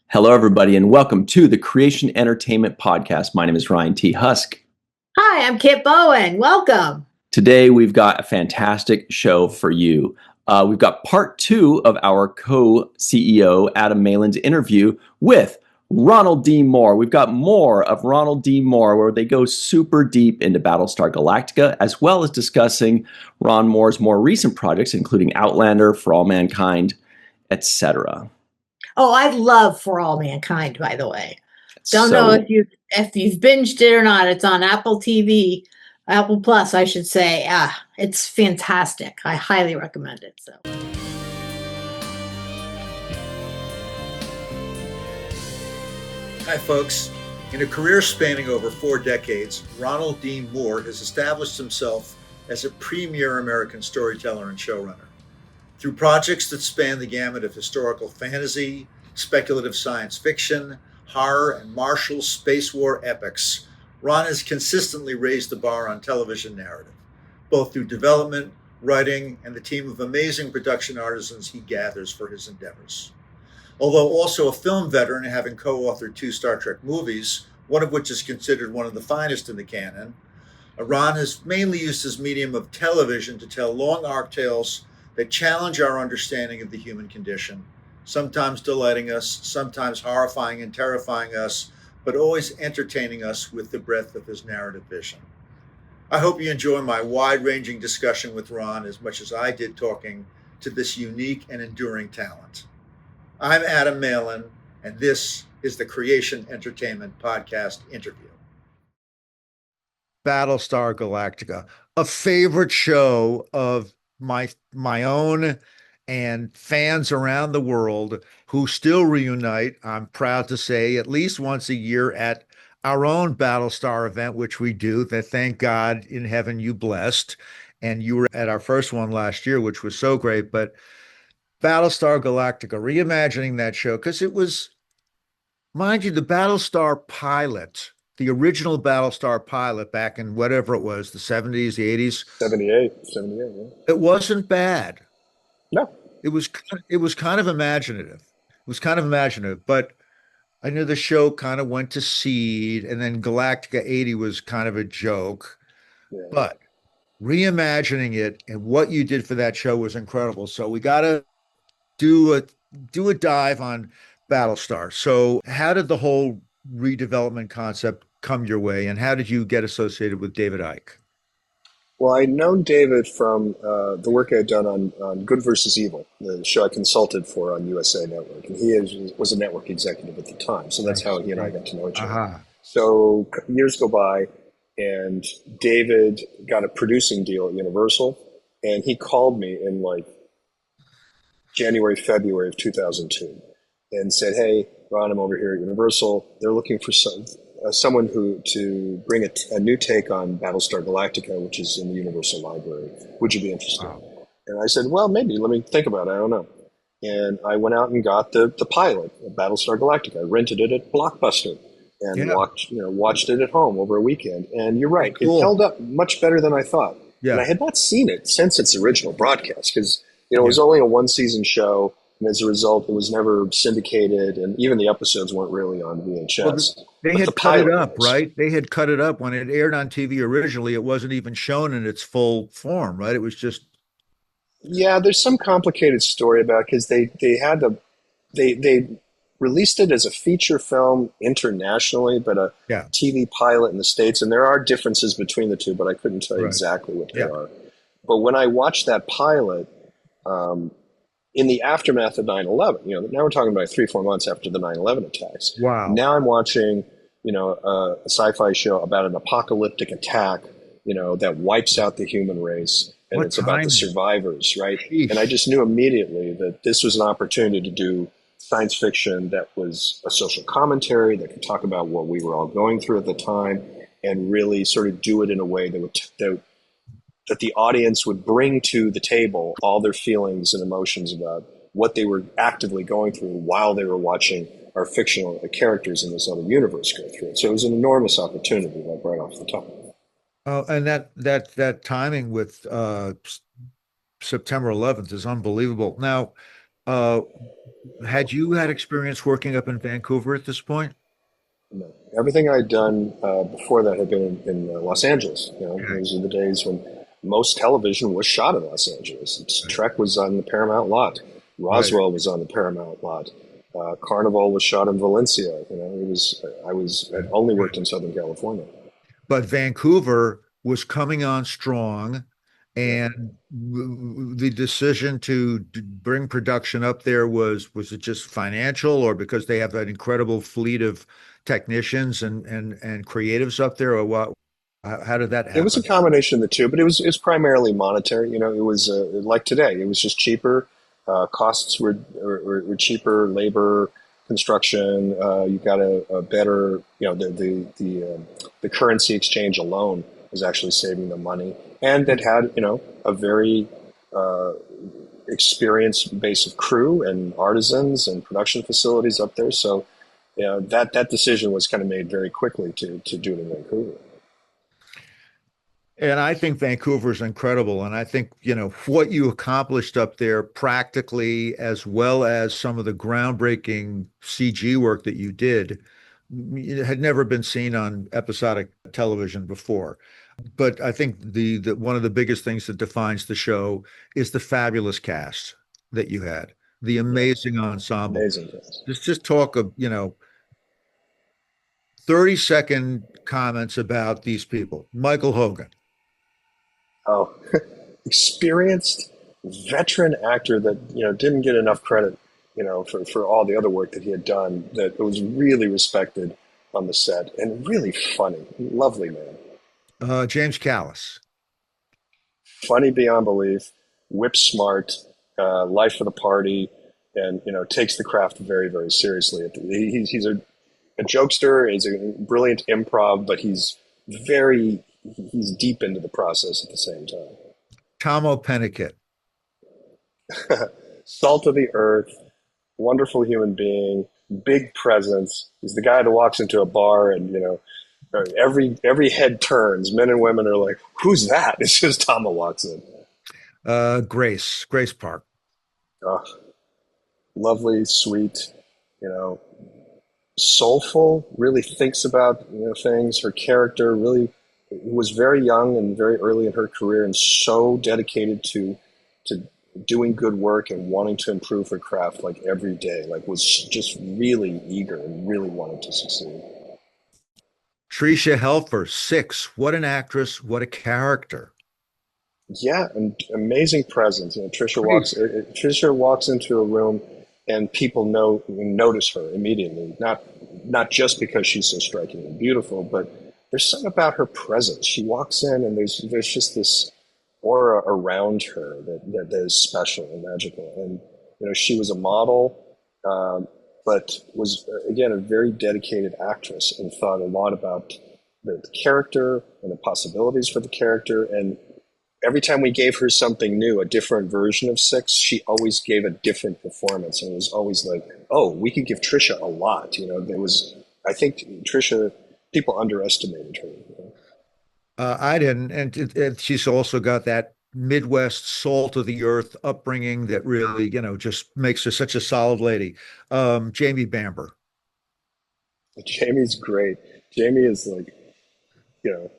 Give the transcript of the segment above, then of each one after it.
Hello, everybody, and welcome to the Creation Entertainment Podcast. My name is Ryan T. Husk. Hi, I'm Kit Bowen. Welcome. Today, we've got a fantastic show for you. We've got part two of our co-CEO, Adam Malin's interview with Ronald D. Moore. We've got more of Ronald D. Moore, where they go super deep into Battlestar Galactica, as well as discussing Ron Moore's more recent projects, including Outlander, For All Mankind, etc. Oh, I love For All Mankind, by the way. Don't know if you've binged it or not. It's on Apple TV, Apple Plus, I should say. It's fantastic. I highly recommend it. So. Hi, folks. In a career spanning over 4 decades, Ronald D. Moore has established himself as a premier American storyteller and showrunner. Through projects that span the gamut of historical fantasy, speculative science fiction, horror, and martial space war epics, Ron has consistently raised the bar on television narrative, both through development, writing, and the team of amazing production artisans he gathers for his endeavors. Although also a film veteran, having co-authored 2 Star Trek movies, one of which is considered one of the finest in the canon, Ron has mainly used his medium of television to tell long arc tales that challenge our understanding of the human condition, sometimes delighting us, sometimes horrifying and terrifying us, but always entertaining us with the breadth of his narrative vision. I hope you enjoy my wide-ranging discussion with Ron as much as I did talking to this unique and enduring talent. I'm Adam Malin, and this is the Creation Entertainment Podcast interview. Battlestar Galactica, a favorite show of my own and fans around the world who still reunite, I'm proud to say, at least once a year at our own Battlestar event, which we do, that thank God in heaven you blessed. And you were at our first one last year, which was so great. But Battlestar Galactica, reimagining that show, because it was, mind you, the Battlestar pilot, the original Battlestar pilot back in whatever it was, the 70s, the 80s. 78, yeah. It wasn't bad. No. It was kind of imaginative. It was kind of imaginative, but I knew the show kind of went to seed, and then Galactica 80 was kind of a joke. Yeah. But reimagining it and what you did for that show was incredible. So we got to do a dive on Battlestar. So how did the whole redevelopment concept come your way, and how did you get associated with David Icke? Well, I'd known David from the work I had done on Good versus Evil, the show I consulted for on USA Network. And was a network executive at the time. So that's how he and I got to know each other. So years go by, and David got a producing deal at Universal. And he called me in like January, February of 2002 and said, "Hey, Ron, I'm over here at Universal. They're looking for someone to bring a new take on Battlestar Galactica, which is in the Universal Library. Would you be interested?" Wow. And I said, "Well, maybe. Let me think about it. I don't know." And I went out and got the pilot of Battlestar Galactica. I rented it at Blockbuster and watched it at home over a weekend. And you're right, It held up much better than I thought. Yeah. And I had not seen it since its original broadcast because it was only a 1-season show. And as a result, it was never syndicated, and even the episodes weren't really on VHS. Well, they had cut it up, right? They had cut it up when it aired on TV originally. It wasn't even shown in its full form, right? It was just. Yeah, there's some complicated story about because they released it as a feature film internationally, but a TV pilot in the States, and there are differences between the two, but I couldn't tell you exactly what they are. But when I watched that pilot. In the aftermath of 9/11, now we're talking about 3-4 months after the 9/11 attacks. Wow. Now I'm watching, a sci-fi show about an apocalyptic attack, that wipes out the human race. And it's about the survivors, right? Eesh. And I just knew immediately that this was an opportunity to do science fiction that was a social commentary that could talk about what we were all going through at the time and really sort of do it in a way that the audience would bring to the table all their feelings and emotions about what they were actively going through while they were watching our fictional characters in this other universe go through it. So it was an enormous opportunity, like right off the top. And that timing with September 11th is unbelievable. Now, Uh, had you had experience working up in Vancouver at this point? No. Everything I'd done before that had been in Los Angeles. Okay. Those are the days when most television was shot in Los Angeles. Trek was on the Paramount lot. Right. Roswell was on the Paramount lot. Carnival was shot in Valencia. I'd only worked in Southern California. But Vancouver was coming on strong, Yeah. and the decision to bring production up there was it just financial, or because they have that incredible fleet of technicians and creatives up there, or what? How did that It was a happen? combination of the two, but it was primarily monetary. It was like today. It was just cheaper. Costs were cheaper. Labor, construction. You got a better. The currency exchange alone was actually saving them money, and it had a very uh, experienced base of crew and artisans and production facilities up there. So that decision was kind of made very quickly to do it in Vancouver. And I think Vancouver is incredible. And I think, what you accomplished up there practically, as well as some of the groundbreaking CG work that you did, it had never been seen on episodic television before. But I think the one of the biggest things that defines the show is the fabulous cast that you had, the Yeah, amazing ensemble. amazing things. Just talk of, 30-second comments about these people. Michael Hogan. Oh, experienced veteran actor that didn't get enough credit for all the other work that he had done, that was really respected on the set and really funny, lovely man, James Callis. funny beyond belief, whip smart, life of the party, and takes the craft very, very seriously. He's a jokester. He's a brilliant improv, but he's deep into the process at the same time. Tomo Pennicott. Salt of the earth, wonderful human being, big presence. He's the guy that walks into a bar and every head turns. Men and women are like, "Who's that?" It's just Tama walks in. Grace Park. Oh, lovely, sweet, you know, soulful. Really thinks about things. Her character really was very young and very early in her career, and so dedicated to doing good work and wanting to improve her craft like every day. Like was just really eager and really wanted to succeed. Tricia Helfer, Six. What an actress. What a character. Yeah, and amazing presence. Great. Trisha walks into a room, and people notice her immediately. Not just because she's so strikingly beautiful, but there's something about her presence. She walks in, and there's just this aura around her that is special and magical. And she was a model, but was again a very dedicated actress, and thought a lot about the character and the possibilities for the character. And every time we gave her something new, a different version of Six, she always gave a different performance, and it was always like, oh, we could give Trisha a lot. I think Trisha, people underestimated her. I didn't. And she's also got that Midwest salt of the earth upbringing that really, just makes her such a solid lady. Jamie Bamber. Jamie's great. Jamie is like, you know,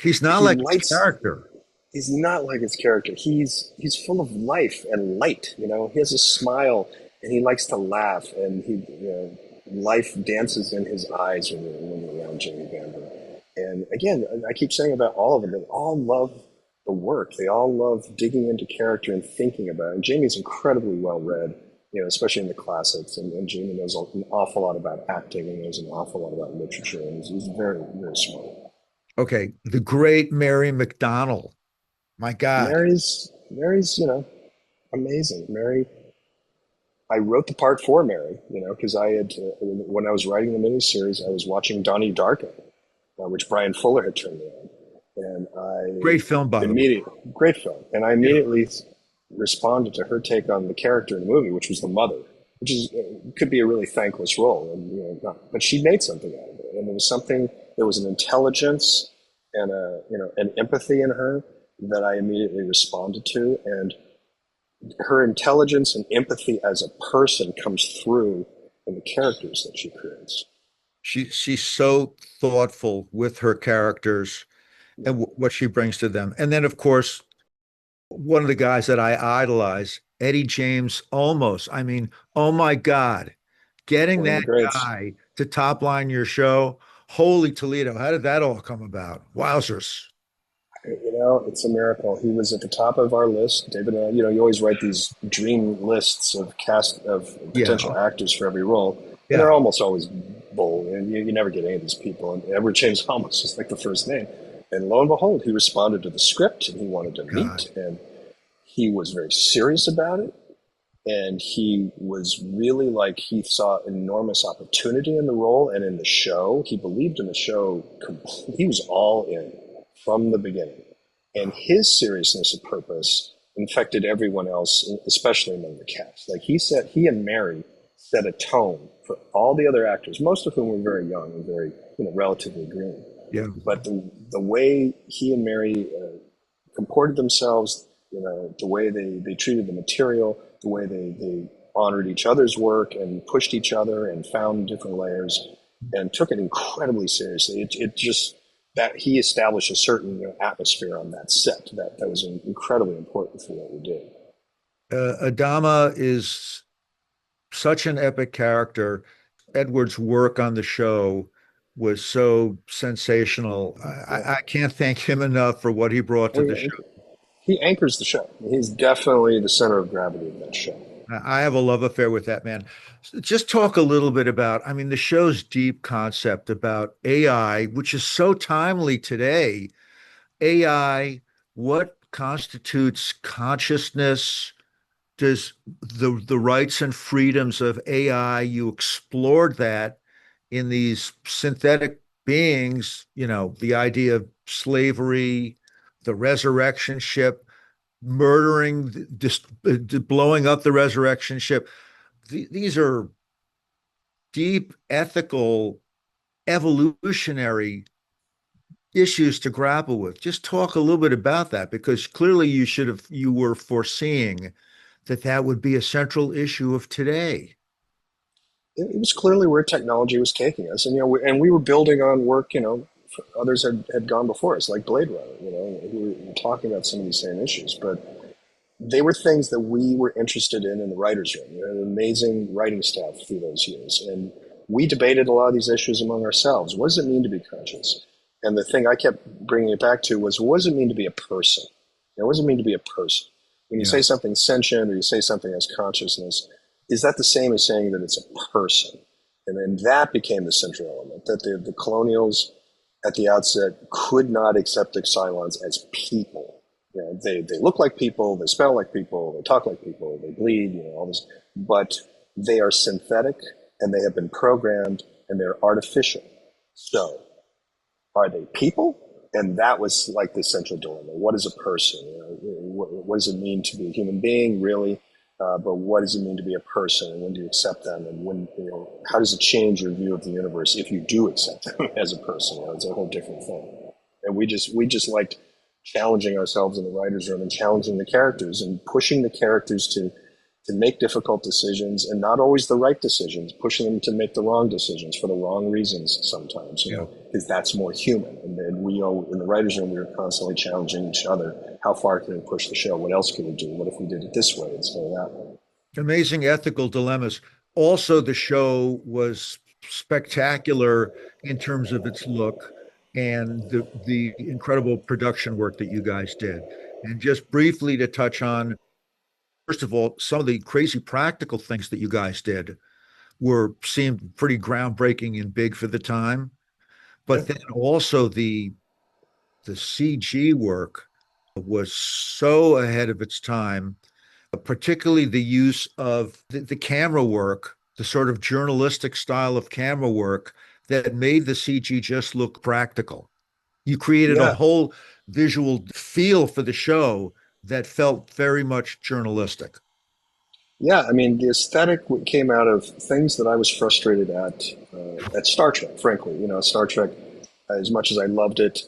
He's not he like his lights. character. He's not like his character. He's full of life and light. He has a smile, and he likes to laugh, and life dances in his eyes when you're around Jamie Bamber. And again, I keep saying about all of them, they all love the work. They all love digging into character and thinking about it. And Jamie's incredibly well read, especially in the classics. And Jamie knows an awful lot about acting and knows an awful lot about literature. And he's very, very smart. Okay, the great Mary McDonnell. My God. Mary's, amazing. Mary, I wrote the part for Mary, because I had, when I was writing the miniseries, I was watching Donnie Darko, which Brian Fuller had turned me on. And Great film, by the way. great film. And I Yeah. immediately responded to her take on the character in the movie, which was the mother, which could be a really thankless role. And, but she made something out of it. And there was an intelligence and an empathy in her that I immediately responded to. And her intelligence and empathy as a person comes through in the characters that she creates. She's so thoughtful with her characters and what she brings to them. And then, of course, one of the guys that I idolize, Eddie James Olmos. I mean, oh my God, getting One of the that greats. guy to top line your show. Holy Toledo. How did that all come about? Wowzers. You know, it's a miracle. He was at the top of our list. David, you know, you always write these dream lists of cast of Yeah. potential actors for every role, and Yeah. they're almost always bull. And you never get any of these people. And Edward James Olmos is like the first name. And lo and behold, he responded to the script, and he wanted to God. meet, and he was very serious about it. And he was really like, he saw enormous opportunity in the role and in the show. He believed in the show. He was all in from the beginning. And his seriousness of purpose infected everyone else, especially among the cast. Like he and Mary set a tone for all the other actors, most of whom were very young and very, you know, relatively green. Yeah. But the way he and Mary comported themselves, you know, the way they treated the material, the way they honored each other's work and pushed each other and found different layers and took it incredibly seriously. It just, that he established a certain, you know, atmosphere on that set that was incredibly important for what we did. Adama is such an epic character. Edward's work on the show was so sensational. I can't thank him enough for what he brought to the show. He anchors the show. He's definitely the center of gravity of that show. I have a love affair with that man. Just talk a little bit about, I mean, the show's deep concept about AI, which is so timely today. AI, what constitutes consciousness? Does the rights and freedoms of AI, you explored that in these synthetic beings, you know, the idea of slavery, the resurrection ship, murdering, just blowing up the resurrection ship. These are deep ethical, evolutionary issues to grapple with. Just talk a little bit about that, because clearly you were foreseeing that would be a central issue of today. It was clearly where technology was taking us, and you know, we were building on work, you know, others had gone before us, like Blade Runner. You know, we were talking about some of these same issues, but they were things that we were interested in the writers' room. We had an amazing writing staff through those years, and we debated a lot of these issues among ourselves. What does it mean to be conscious? And the thing I kept bringing it back to was, what does it mean to be a person? You know, what does it mean to be a person? When you say something sentient or you say something has consciousness, is that the same as saying that it's a person? And then that became the central element, that the colonials at the outset could not accept the Cylons as people. You know, they look like people, they smell like people, they talk like people, they bleed, you know, all this, but they are synthetic and they have been programmed and they're artificial. So, are they people? And that was like the central dilemma. What is a person? You know, what does it mean to be a human being, really? But what does it mean to be a person? And when do you accept them? And when, you know, how does it change your view of the universe if you do accept them as a person? You know, it's a whole different thing. And we just liked challenging ourselves in the writers' room and challenging the characters and pushing the characters to make difficult decisions, and not always the right decisions, pushing them to make the wrong decisions for the wrong reasons sometimes, you know, because that's more human. And then we, in the writers' room, we were constantly challenging each other. How far can we push the show? What else can we do? What if we did it this way instead of that way? Amazing ethical dilemmas. Also, the show was spectacular in terms of its look and the incredible production work that you guys did. And just briefly to touch on, first of all, some of the crazy practical things that you guys did seemed pretty groundbreaking and big for the time. But then also the CG work was so ahead of its time, particularly the use of the camera work, the sort of journalistic style of camera work that made the CG just look practical. You created a whole visual feel for the show that felt very much journalistic. Yeah, I mean, the aesthetic came out of things that I was frustrated at Star Trek, frankly. You know, Star Trek, as much as I loved it,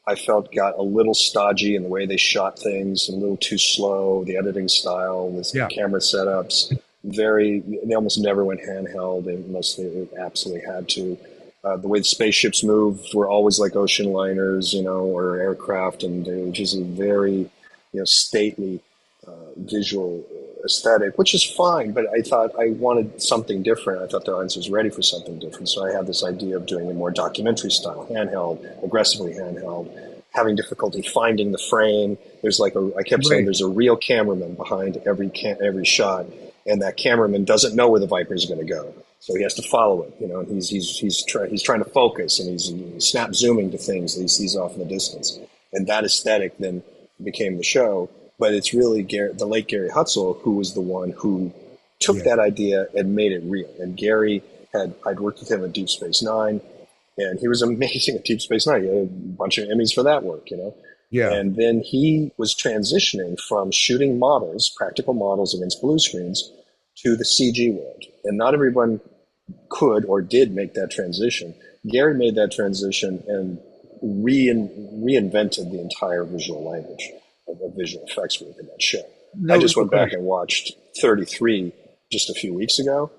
I felt got a little stodgy in the way they shot things, a little too slow. The editing style, the camera setups, they almost never went handheld unless they absolutely had to. The way the spaceships moved were always like ocean liners, or aircraft, and they were just a very, stately visual aesthetic, which is fine. But I thought I wanted something different. I thought the audience was ready for something different. So I had this idea of doing a more documentary style, handheld, aggressively handheld, having difficulty finding the frame. There's I kept saying there's a real cameraman behind every shot, and that cameraman doesn't know where the Viper is going to go. So he has to follow it, and he's trying to focus, and he's snap zooming to things that he sees off in the distance. And that aesthetic then became the show. But it's really the late Gary Hutzel who was the one who took that idea and made it real. And Gary I'd worked with him at Deep Space Nine, and he was amazing at Deep Space Nine. He had a bunch of Emmys for that work, Yeah. And then he was transitioning from shooting models, practical models against blue screens, to the CG world. And not everyone could or did make that transition. Gary made that transition and reinvented the entire visual language of visual effects work in that show. I just went back and watched 33 just a few weeks ago,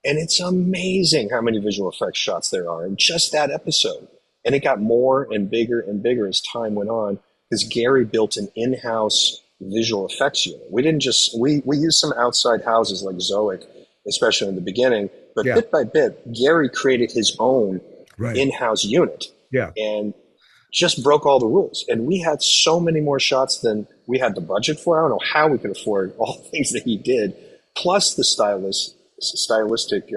and it's amazing how many visual effects shots there are in just that episode. And it got more and bigger as time went on, because Gary built an in-house visual effects unit. We didn't just, we used some outside houses like Zoic, especially in the beginning, but bit by bit, Gary created his own in-house unit. And just broke all the rules. And we had so many more shots than we had the budget for. I don't know how we could afford all the things that he did, plus the stylistic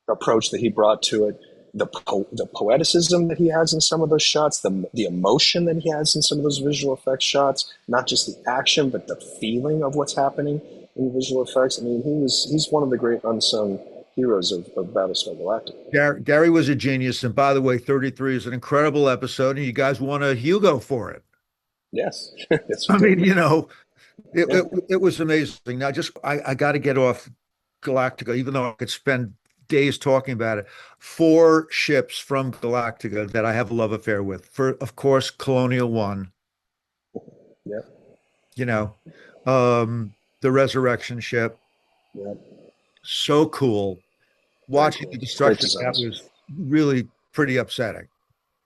approach that he brought to it, the poeticism that he has in some of those shots, the emotion that he has in some of those visual effects shots, not just the action, but the feeling of what's happening in visual effects. I mean, he's one of the great unsung heroes of Battlestar Galactica. Gary was a genius. And by the way, 33 is an incredible episode, and you guys won a Hugo for it. Yes. I mean, it was amazing. Now, I got to get off Galactica, even though I could spend days talking about it. 4 ships from Galactica that I have a love affair with. Of course, Colonial One. Yeah. The Resurrection ship. Yeah. So cool. Watching the destruction, that was really pretty upsetting.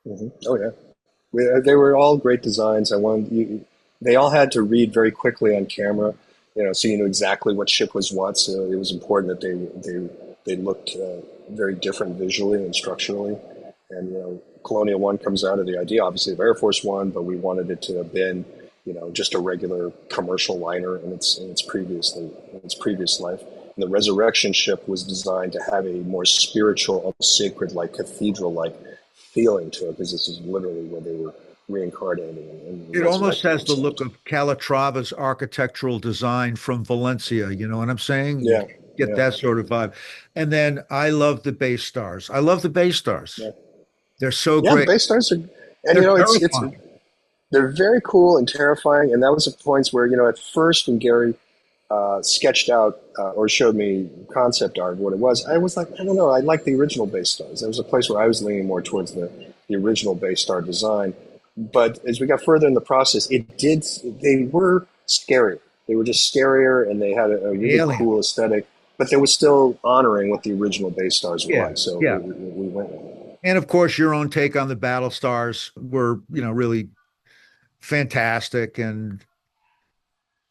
Mm-hmm. Oh yeah, they were all great designs. They all had to read very quickly on camera, so you knew exactly what ship was what. So it was important that they looked very different visually and structurally. And Colonial One comes out of the idea, obviously, of Air Force One, but we wanted it to have been, just a regular commercial liner in its previous life. The Resurrection ship was designed to have a more spiritual, sacred-like, cathedral-like feeling to it, because this is literally where they were reincarnating. It almost has the look of Calatrava's architectural design from Valencia. You know what I'm saying? Yeah. Get that sort of vibe. And then I love the base stars. I love the base stars. Yeah. They're so great. Yeah, base stars are, and they're very cool and terrifying. And that was the points where, at first when Gary sketched out or showed me concept art of what it was, I was like, I don't know, I like the original base stars. There was a place where I was leaning more towards the original base star design. But as we got further in the process, they were scarier. They were just scarier, and they had a really cool aesthetic, but they were still honoring what the original base stars were like. So we went with it. And of course, your own take on the battle stars were, really fantastic. And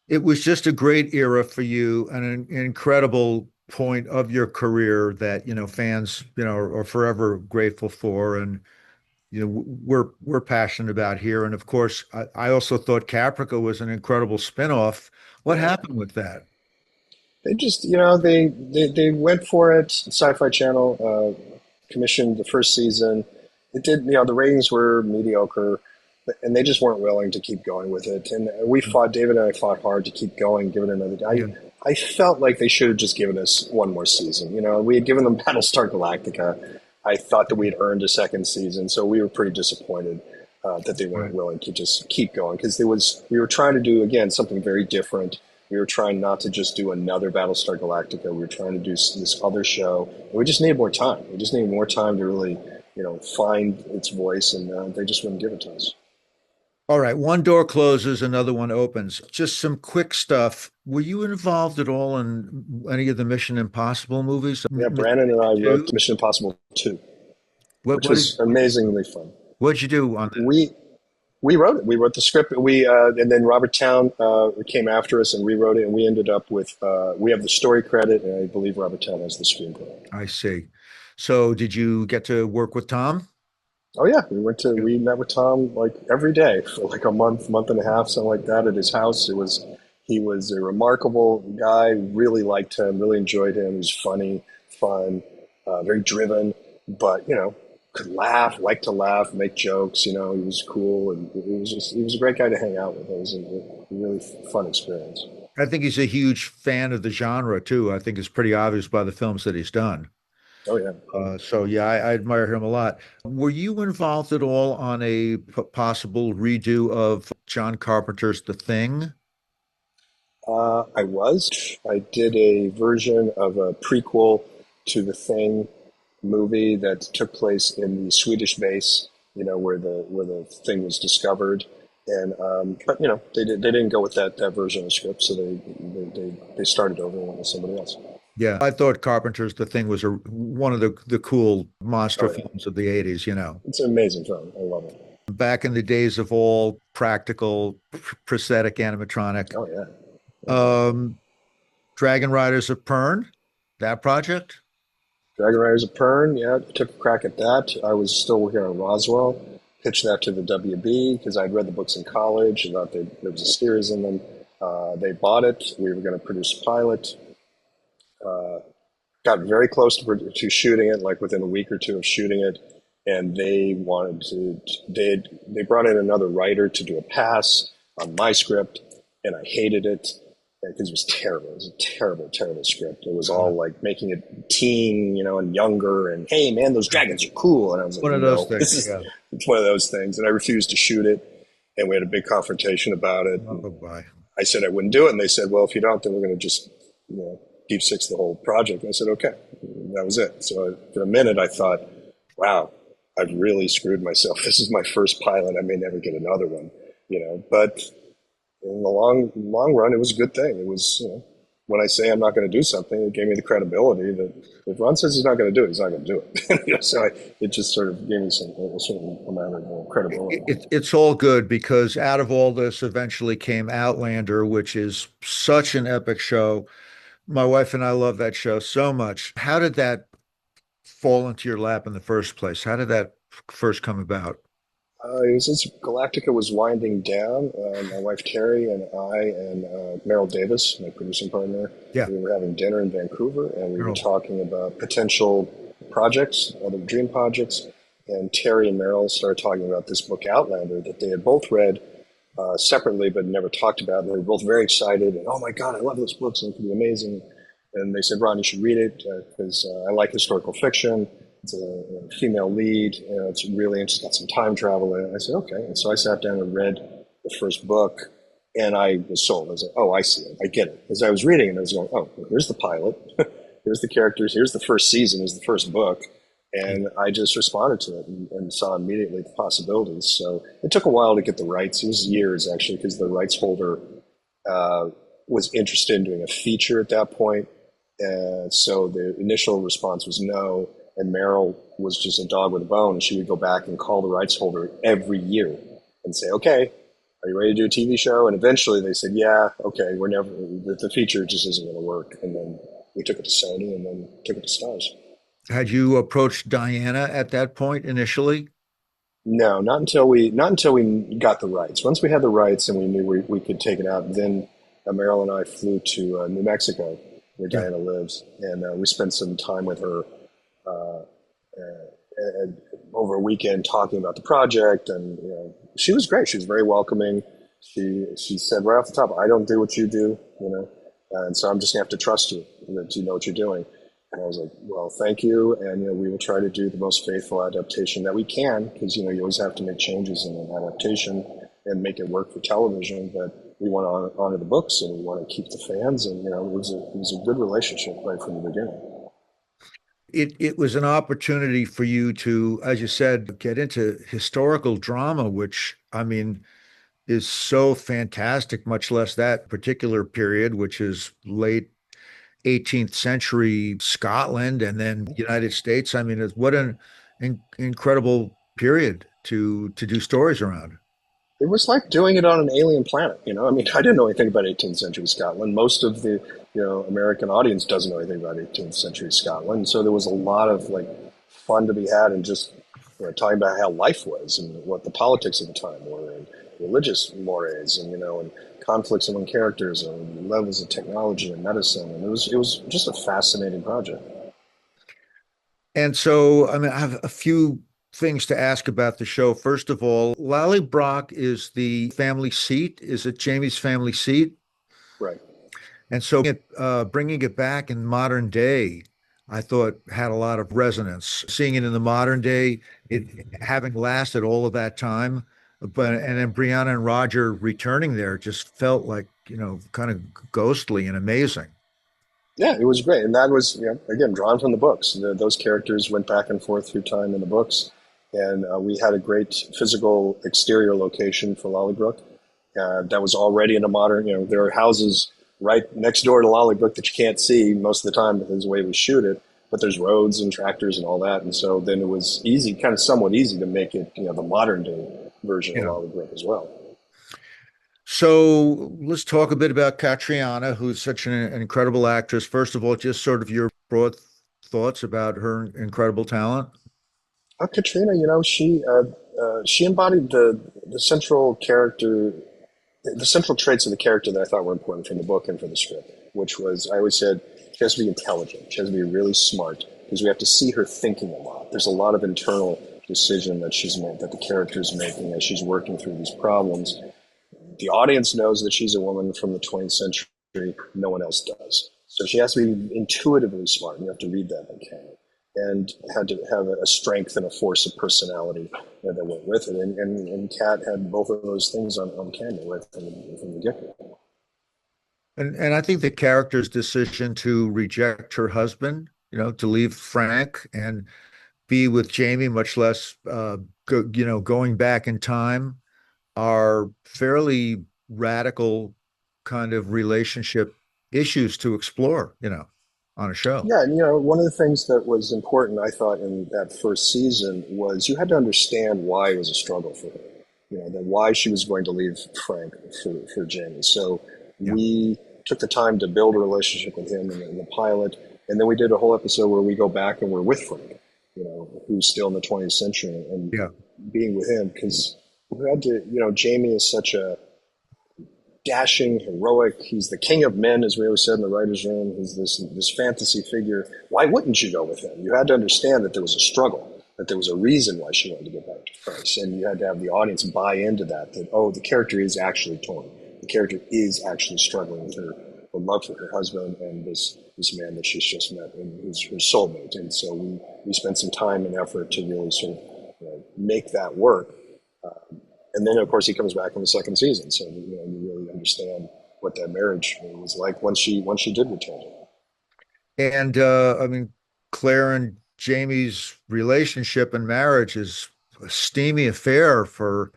it was just a great era for you, and an incredible point of your career that, fans, are forever grateful for. And, we're passionate about here. And of course, I also thought Caprica was an incredible spinoff. What happened with that? They just, they went for it. Sci-Fi Channel commissioned the first season. It did, the ratings were mediocre, and they just weren't willing to keep going with it. And David and I fought hard to keep going, give it another day. I felt like they should have just given us one more season. We had given them Battlestar Galactica. I thought that we had earned a second season, so we were pretty disappointed that they weren't willing to just keep going, because we were trying to do, again, something very different. We were trying not to just do another Battlestar Galactica. We were trying to do this other show. And we just needed more time. We just needed more time to really find its voice, and they just wouldn't give it to us. All right, one door closes, another one opens. Just some quick stuff. Were you involved at all in any of the Mission Impossible movies? Yeah, Brandon and I Two? wrote Mission Impossible 2, What which what was did amazingly fun. what'd you do on that? We wrote it. We wrote the script. And then Robert Towne came after us and rewrote it, and we ended up with we have the story credit, and I believe Robert Towne has the screenplay. I see. So did you get to work with Tom? Oh yeah, we met with Tom like every day for like a month and a half, something like that, at his house. He was a remarkable guy. Really liked him. Really enjoyed him. He was funny, fun, very driven, but could laugh, liked to laugh, make jokes. He was cool, and he was a great guy to hang out with. It was a really fun experience. I think he's a huge fan of the genre too. I think it's pretty obvious by the films that he's done. Oh yeah. So yeah, I admire him a lot. Were you involved at all on a possible redo of John Carpenter's The Thing? I was. I did a version of a prequel to The Thing movie that took place in the Swedish base, where the thing was discovered. And but they didn't go with that version of the script, so they started over and went with somebody else. Yeah, I thought Carpenter's The Thing was one of the cool monster films of the 80s, It's an amazing film. I love it. Back in the days of all practical, prosthetic animatronic. Oh yeah. Dragon Riders of Pern, that project? Dragon Riders of Pern, yeah, I took a crack at that. I was still working on Roswell, pitched that to the WB because I'd read the books in college and thought there was a series in them. They bought it. We were going to produce a pilot. Got very close to shooting it, like within a week or two of shooting it, and they brought in another writer to do a pass on my script, and I hated it because it was terrible. It was a terrible, terrible script. It was all like making it teen, and younger, and hey man, those dragons are cool, and I was like, One of those things. It's one of those things, and I refused to shoot it, and we had a big confrontation about it. Oh, boy. I said I wouldn't do it, and they said, well, if you don't, then we're going to just deep six the whole project. And I said, okay. And that was it. So for a minute, I thought, wow, I've really screwed myself. This is my first pilot. I may never get another one, But in the long run, it was a good thing. It was, when I say I'm not going to do something, it gave me the credibility that if Ron says he's not going to do it, he's not going to do it. So it just sort of gave me a certain amount of credibility. It's all good because out of all this eventually came Outlander, which is such an epic show. My wife and I love that show so much. How did that fall into your lap in the first place? How did that first come about? Since Galactica was winding down, my wife Terry and I and Meryl Davis, my producing partner, we were having dinner in Vancouver, and we were talking about potential projects, other dream projects. And Terry and Meryl started talking about this book Outlander that they had both read separately but never talked about. They were both very excited, and oh my God, I love those books, and it could be amazing. And they said, Ron, you should read it because I like historical fiction. It's a female lead, and it's really interesting. Got some time travel in it. I said, okay. And so I sat down and read the first book, and I was sold. I was like, oh, I see it. I get it. As I was reading it, I was going, oh, well, here's the pilot. Here's the characters. Here's the first season. Here's the first book. And I just responded to it and saw immediately the possibilities. So it took a while to get the rights. It was years, actually, because the rights holder was interested in doing a feature at that point. And so the initial response was no. And Meryl was just a dog with a bone. And she would go back and call the rights holder every year and say, okay, are you ready to do a TV show? And eventually they said, yeah, okay, the feature just isn't going to work. And then we took it to Sony and then took it to Stars. Had you approached Diana at that point initially? No, not until we got the rights. Once we had the rights and we knew we could take it out, then Meryl and I flew to New Mexico, where Diana lives, and we spent some time with her over a weekend talking about the project. And she was great. She was very welcoming. She said right off the top, I don't do what you do, and so I'm just gonna have to trust you that you know what you're doing. And I was like, well, thank you. And, we will try to do the most faithful adaptation that we can, because, you always have to make changes in an adaptation and make it work for television. But we want to honor the books, and we want to keep the fans. And, it was a good relationship right from the beginning. it was an opportunity for you to, as you said, get into historical drama, which I mean is so fantastic, much less that particular period, which is late 18th century Scotland and then United States. I mean, what an incredible period to do stories around. It was like doing it on an alien planet, you know. I mean, I didn't know anything about 18th century Scotland. Most of the, American audience doesn't know anything about 18th century Scotland. So there was a lot of like fun to be had and just talking about how life was and what the politics of the time were and religious mores and and conflicts among characters and levels of technology and medicine. And it was just a fascinating project. And so, I mean, I have a few things to ask about the show. First of all, Lallybroch is the family seat. Is it Jamie's family seat? Right. And so, bringing it back in modern day, I thought had a lot of resonance. Seeing it in the modern day, it having lasted all of that time, but and then Brianna and Roger returning there just felt like kind of ghostly and amazing. Yeah, it was great, and that was again drawn from the books. Those characters went back and forth through time in the books, and we had a great physical exterior location for Lallybroch that was already in a modern. There are houses right next door to Lallybroch that you can't see most of the time because of the way we shoot it. But there's roads and tractors and all that, and so then it was easy, kind of somewhat easy to make it the modern day version of Lallybroch as well. So let's talk a bit about Catriona, who's such an incredible actress. First of all, just sort of your broad thoughts about her incredible talent. Katrina, she embodied the central character, the central traits of the character that I thought were important from the book and for the script, which was, I always said, she has to be intelligent. She has to be really smart because we have to see her thinking a lot. There's a lot of internal decision that she's made, that the character's making as she's working through these problems. The audience knows that she's a woman from the 20th century. No one else does. So she has to be intuitively smart. And you have to read that like Canon. And had to have a strength and a force of personality that went with it. And Kat had both of those things on camera right from the get-go. And I think the character's decision to reject her husband, to leave Frank and be with Jamie, much less, going back in time, are fairly radical kind of relationship issues to explore, on a show. Yeah, and one of the things that was important, I thought, in that first season was you had to understand why it was a struggle for her. That why she was going to leave Frank for Jamie. So we took the time to build a relationship with him in the pilot, and then we did a whole episode where we go back and we're with Frank, who's still in the 20th century, and being with him because we had to, Jamie is such a dashing, heroic. He's the king of men, as we always said in the writers' room. He's this fantasy figure. Why wouldn't you go with him? You had to understand that there was a struggle, that there was a reason why she wanted to get back to Christ, and you had to have the audience buy into that. That the character is actually torn. The character is actually struggling with her love for her husband and this man that she's just met and who's her soulmate. And so we spent some time and effort to really sort of make that work. And then, of course, he comes back in the second season. So, you really understand what that marriage was like once she did return. And, I mean, Claire and Jamie's relationship and marriage is a steamy affair for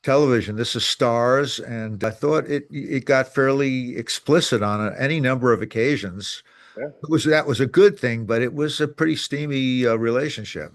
television. This is Stars, and I thought it got fairly explicit on any number of occasions. Yeah. That was a good thing, but it was a pretty steamy relationship.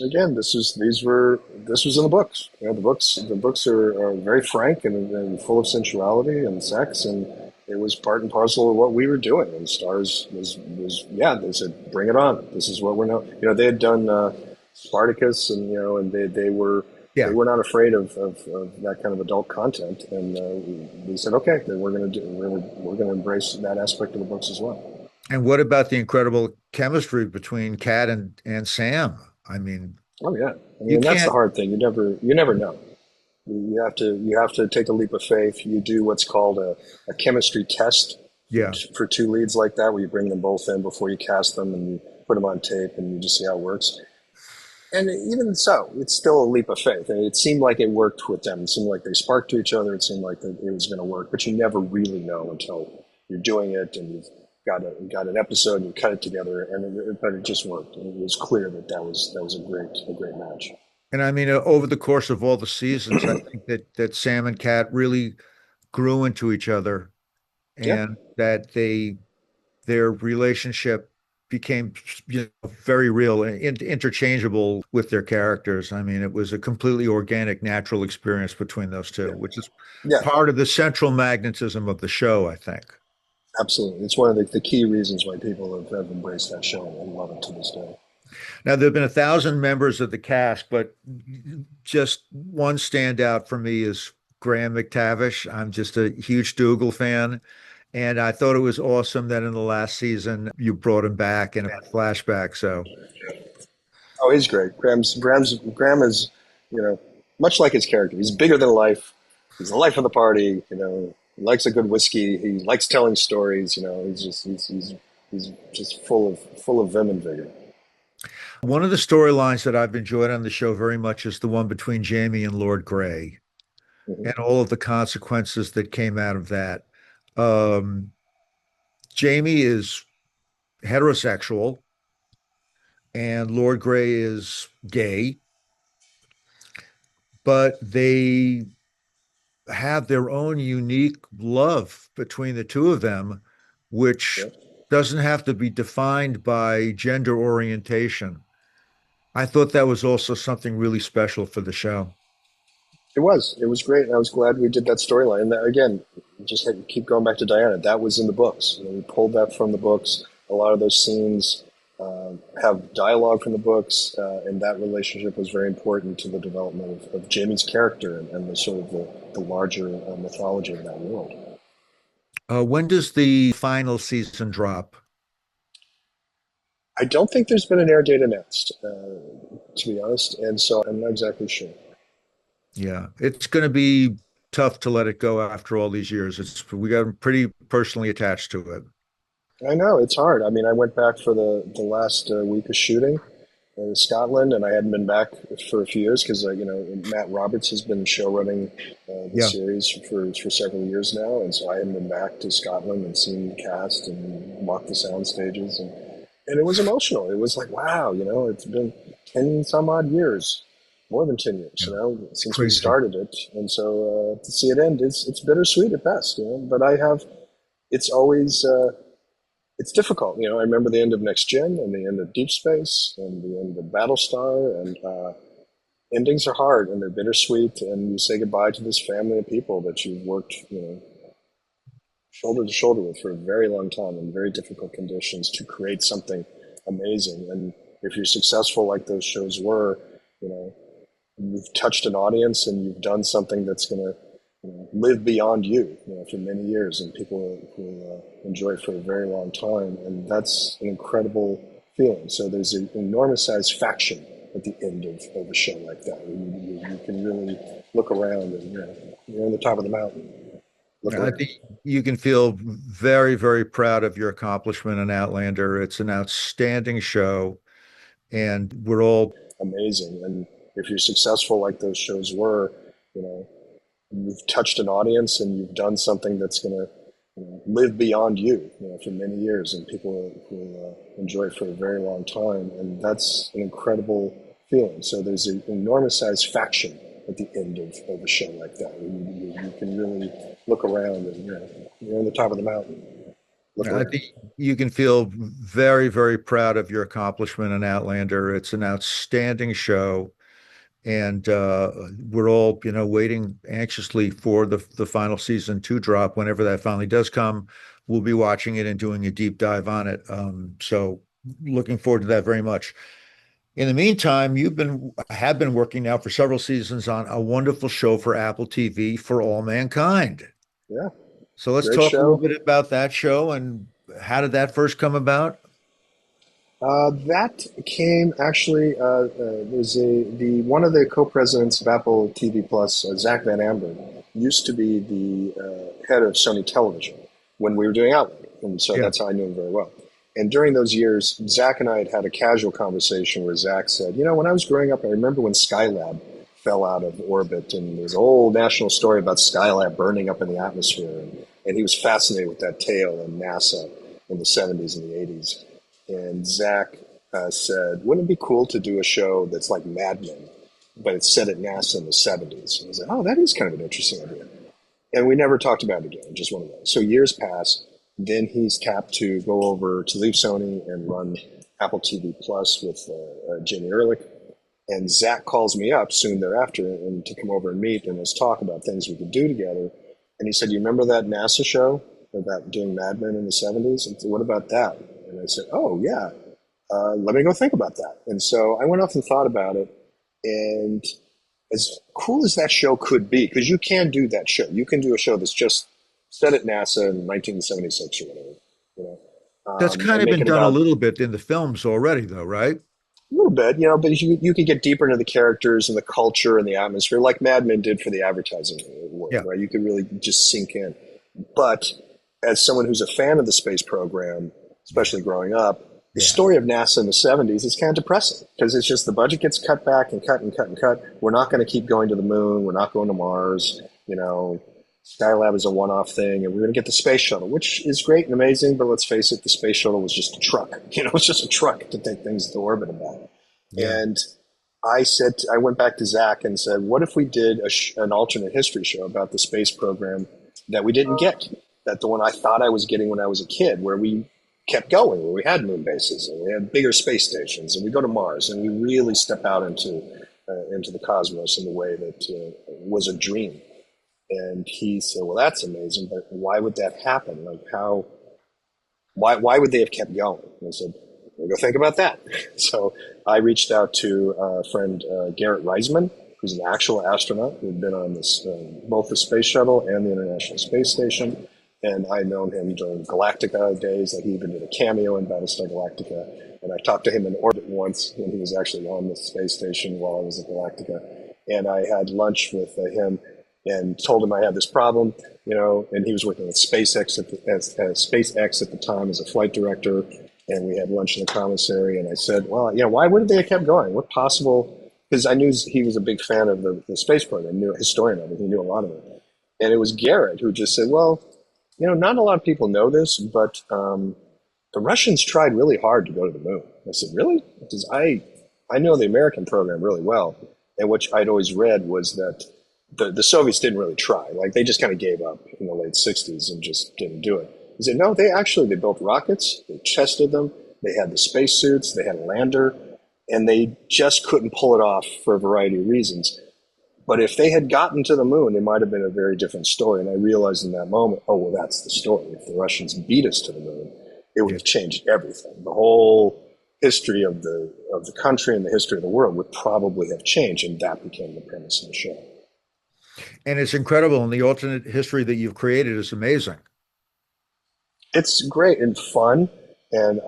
Again, this was in the books. The books are very frank and full of sensuality and sex, and it was part and parcel of what we were doing. And Stars was they said, bring it on. This is what we're now. They had done Spartacus, and they were not afraid of that kind of adult content, and we said, okay, then we're going to embrace that aspect of the books as well. And what about the incredible chemistry between Kat and Sam? I mean, oh yeah, that's the hard thing. You never know. You have to take a leap of faith. You do what's called a chemistry test. For two leads like that, where you bring them both in before you cast them and you put them on tape and you just see how it works. And even so, it's still a leap of faith. And it seemed like it worked with them. It seemed like they sparked to each other. It seemed like it was going to work, but you never really know until you're doing it and got an episode and cut it together, and but it just worked. And it was clear that that was a great match. And I mean, over the course of all the seasons, I think that Sam and Cat really grew into each other, Yeah, and that their relationship became, very real and interchangeable with their characters. I mean, it was a completely organic, natural experience between those two, yeah, which is yeah. part of the central magnetism of the show, I think. Absolutely, it's one of the key reasons why people have embraced that show and love it to this day. Now, there have been 1,000 members of the cast, but just one standout for me is Graham McTavish. I'm just a huge Dougal fan. And I thought it was awesome that in the last season you brought him back in a flashback. So, Oh, he's great. Graham is, much like his character. He's bigger than life. He's the life of the party. He likes a good whiskey. He likes telling stories. He's just full of vim and vigor. one of the storylines that I've enjoyed on the show very much is the one between Jamie and Lord Grey Mhm. and all of the consequences that came out of that. Um, Jamie is heterosexual and Lord Grey is gay, but they have their own unique love between the two of them, which Yeah. doesn't have to be defined by gender orientation. I thought that was also something really special for the show. It was. It was great. And I was glad we did that storyline. And that, again, just had to keep going back to Diana. That was in the books. We pulled that from the books. A lot of those scenes have dialogue from the books, and that relationship was very important to the development of Jamie's character and the sort of the larger mythology of that world. When does the final season drop? I don't think there's been an air date announced, to be honest, and so I'm not exactly sure. Yeah, it's going to be tough to let it go after all these years. We got pretty personally attached to it. I know it's hard. I mean, I went back for the last week of shooting in Scotland, and I hadn't been back for a few years because Matt Roberts has been show running the Yeah. series for several years now, and so I hadn't been back to Scotland and seen the cast and walked the sound stages, and it was emotional. It was like, wow, it's been 10 some odd years, more than 10 years, since we Crazy. started it, and so to see it end, it's bittersweet at best, But it's always. It's difficult. I remember the end of Next Gen and the end of Deep Space and the end of Battlestar, and endings are hard and they're bittersweet, and you say goodbye to this family of people that you've worked, shoulder to shoulder with for a very long time in very difficult conditions to create something amazing. And if you're successful like those shows were, you've touched an audience and you've done something that's going to live beyond you, for many years, and people will enjoy it for a very long time, and that's an incredible feeling. So there's an enormous satisfaction at the end of a show like that. You can really look around and you're on the top of the mountain. I think you can feel very, very proud of your accomplishment in Outlander. It's an outstanding show, and we're all amazing. And if you're successful like those shows were, you've touched an audience and you've done something that's going to live beyond you, for many years, and people will enjoy it for a very long time, and that's an incredible feeling. So there's an enormous satisfaction at the end of a show like that. You can really look around and you're on the top of the mountain. I think you can feel very, very proud of your accomplishment in Outlander. It's an outstanding show. And we're all, waiting anxiously for the final season to drop. Whenever that finally does come, we'll be watching it and doing a deep dive on it. So looking forward to that very much. In the meantime, have been working now for several seasons on a wonderful show for Apple TV, For All Mankind. Yeah. So let's Great talk a little show. bit about that show and how did that first come about? That came actually. There's one of the co-presidents of Apple TV Plus, Zach Van Amber, used to be the head of Sony Television when we were doing Outlander, and so that's how I knew him very well. And during those years, Zach and I had a casual conversation where Zach said, when I was growing up, I remember when Skylab fell out of orbit, and there's a whole national story about Skylab burning up in the atmosphere, and he was fascinated with that tale and NASA. in the 70s and the 80s. And Zach said, wouldn't it be cool to do a show that's like Mad Men, but it's set at NASA in the 70s? And I was like, oh, that is kind of an interesting idea. And we never talked about it again, just one of those. So years pass. Then he's tapped to go over to leave Sony and run Apple TV Plus with Jamie Ehrlich. And Zach calls me up soon thereafter and to come over and meet and let's talk about things we could do together. And he said, you remember that NASA show about doing Mad Men in the 70s? And said, what about that? And I said, oh, yeah, let me go think about that. And so I went off and thought about it. And as cool as that show could be, because you can do that show. You can do a show that's just set at NASA in 1976 or whatever. You know, That's kind of been done a little bit in the films already, though, right? A little bit, you know, but you could get deeper into the characters and the culture and the atmosphere, like Mad Men did for the advertising world, Yeah. right? You could really just sink in. But as someone who's a fan of the space program, especially growing up, the story of NASA in the 70s is kind of depressing because it's just the budget gets cut back and cut and cut and cut. We're not going to keep going to the moon. We're not going to Mars. You know, Skylab is a one-off thing, and we're going to get the space shuttle, which is great and amazing. But let's face it, the space shuttle was just a truck. You know, it's just a truck to take things to orbit about. Yeah. And I went back to Zach and said, what if we did an alternate history show about the space program that we didn't get? That the one I thought I was getting when I was a kid, where we kept going, where we had moon bases and we had bigger space stations and we go to Mars and we really step out into the cosmos in the way that was a dream. And he said, well, that's amazing, but why would that happen? Like why would they have kept going? And I said, we'll go think about that. So I reached out to a friend, Garrett Reisman, who's an actual astronaut who'd been on this, both the space shuttle and the International Space Station. And I'd known him during Galactica days. Like he even did a cameo in Battlestar Galactica. And I talked to him in orbit once when he was actually on the space station while I was at Galactica. And I had lunch with him and told him I had this problem, you know, and he was working with SpaceX at the time as a flight director. And we had lunch in the commissary. And I said, well, you know, why would they have kept going? What possible? Because I knew he was a big fan of the space program. I knew a historian of it. He knew a lot of it. And it was Garrett who just said, well, you know, not a lot of people know this, but the Russians tried really hard to go to the moon. I said, really? Because I know the American program really well. And what I'd always read was that the Soviets didn't really try. Like they just kind of gave up in the late 60s and just didn't do it. He said, no, they built rockets. They tested them. They had the spacesuits. They had a lander. And they just couldn't pull it off for a variety of reasons. But if they had gotten to the moon, it might have been a very different story. And I realized in that moment, oh, well, that's the story. If the Russians beat us to the moon, it would have changed everything. The whole history of the country and the history of the world would probably have changed. And that became the premise of the show. And it's incredible. And the alternate history that you've created is amazing. It's great and fun. And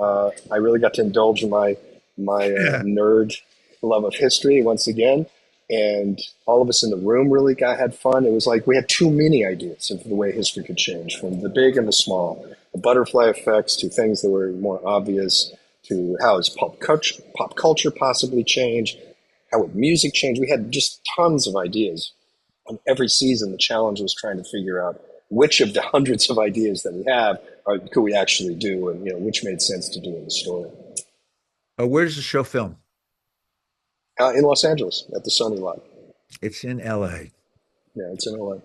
I really got to indulge in my nerd love of history once again. And all of us in the room really had fun. It was like we had too many ideas of the way history could change, from the big and the small, the butterfly effects to things that were more obvious, to how is pop culture possibly change, how would music change. We had just tons of ideas. On every season, the challenge was trying to figure out which of the hundreds of ideas that we have could we actually do, and which made sense to do in the story. Where does the show film? In Los Angeles, at the Sony lot. It's in L.A. Yeah, it's in L.A.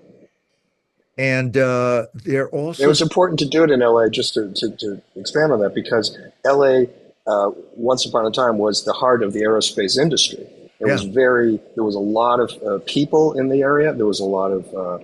And they're also... It was important to do it in L.A., just to expand on that, because L.A., once upon a time, was the heart of the aerospace industry. There was a lot of people in the area. There was a lot of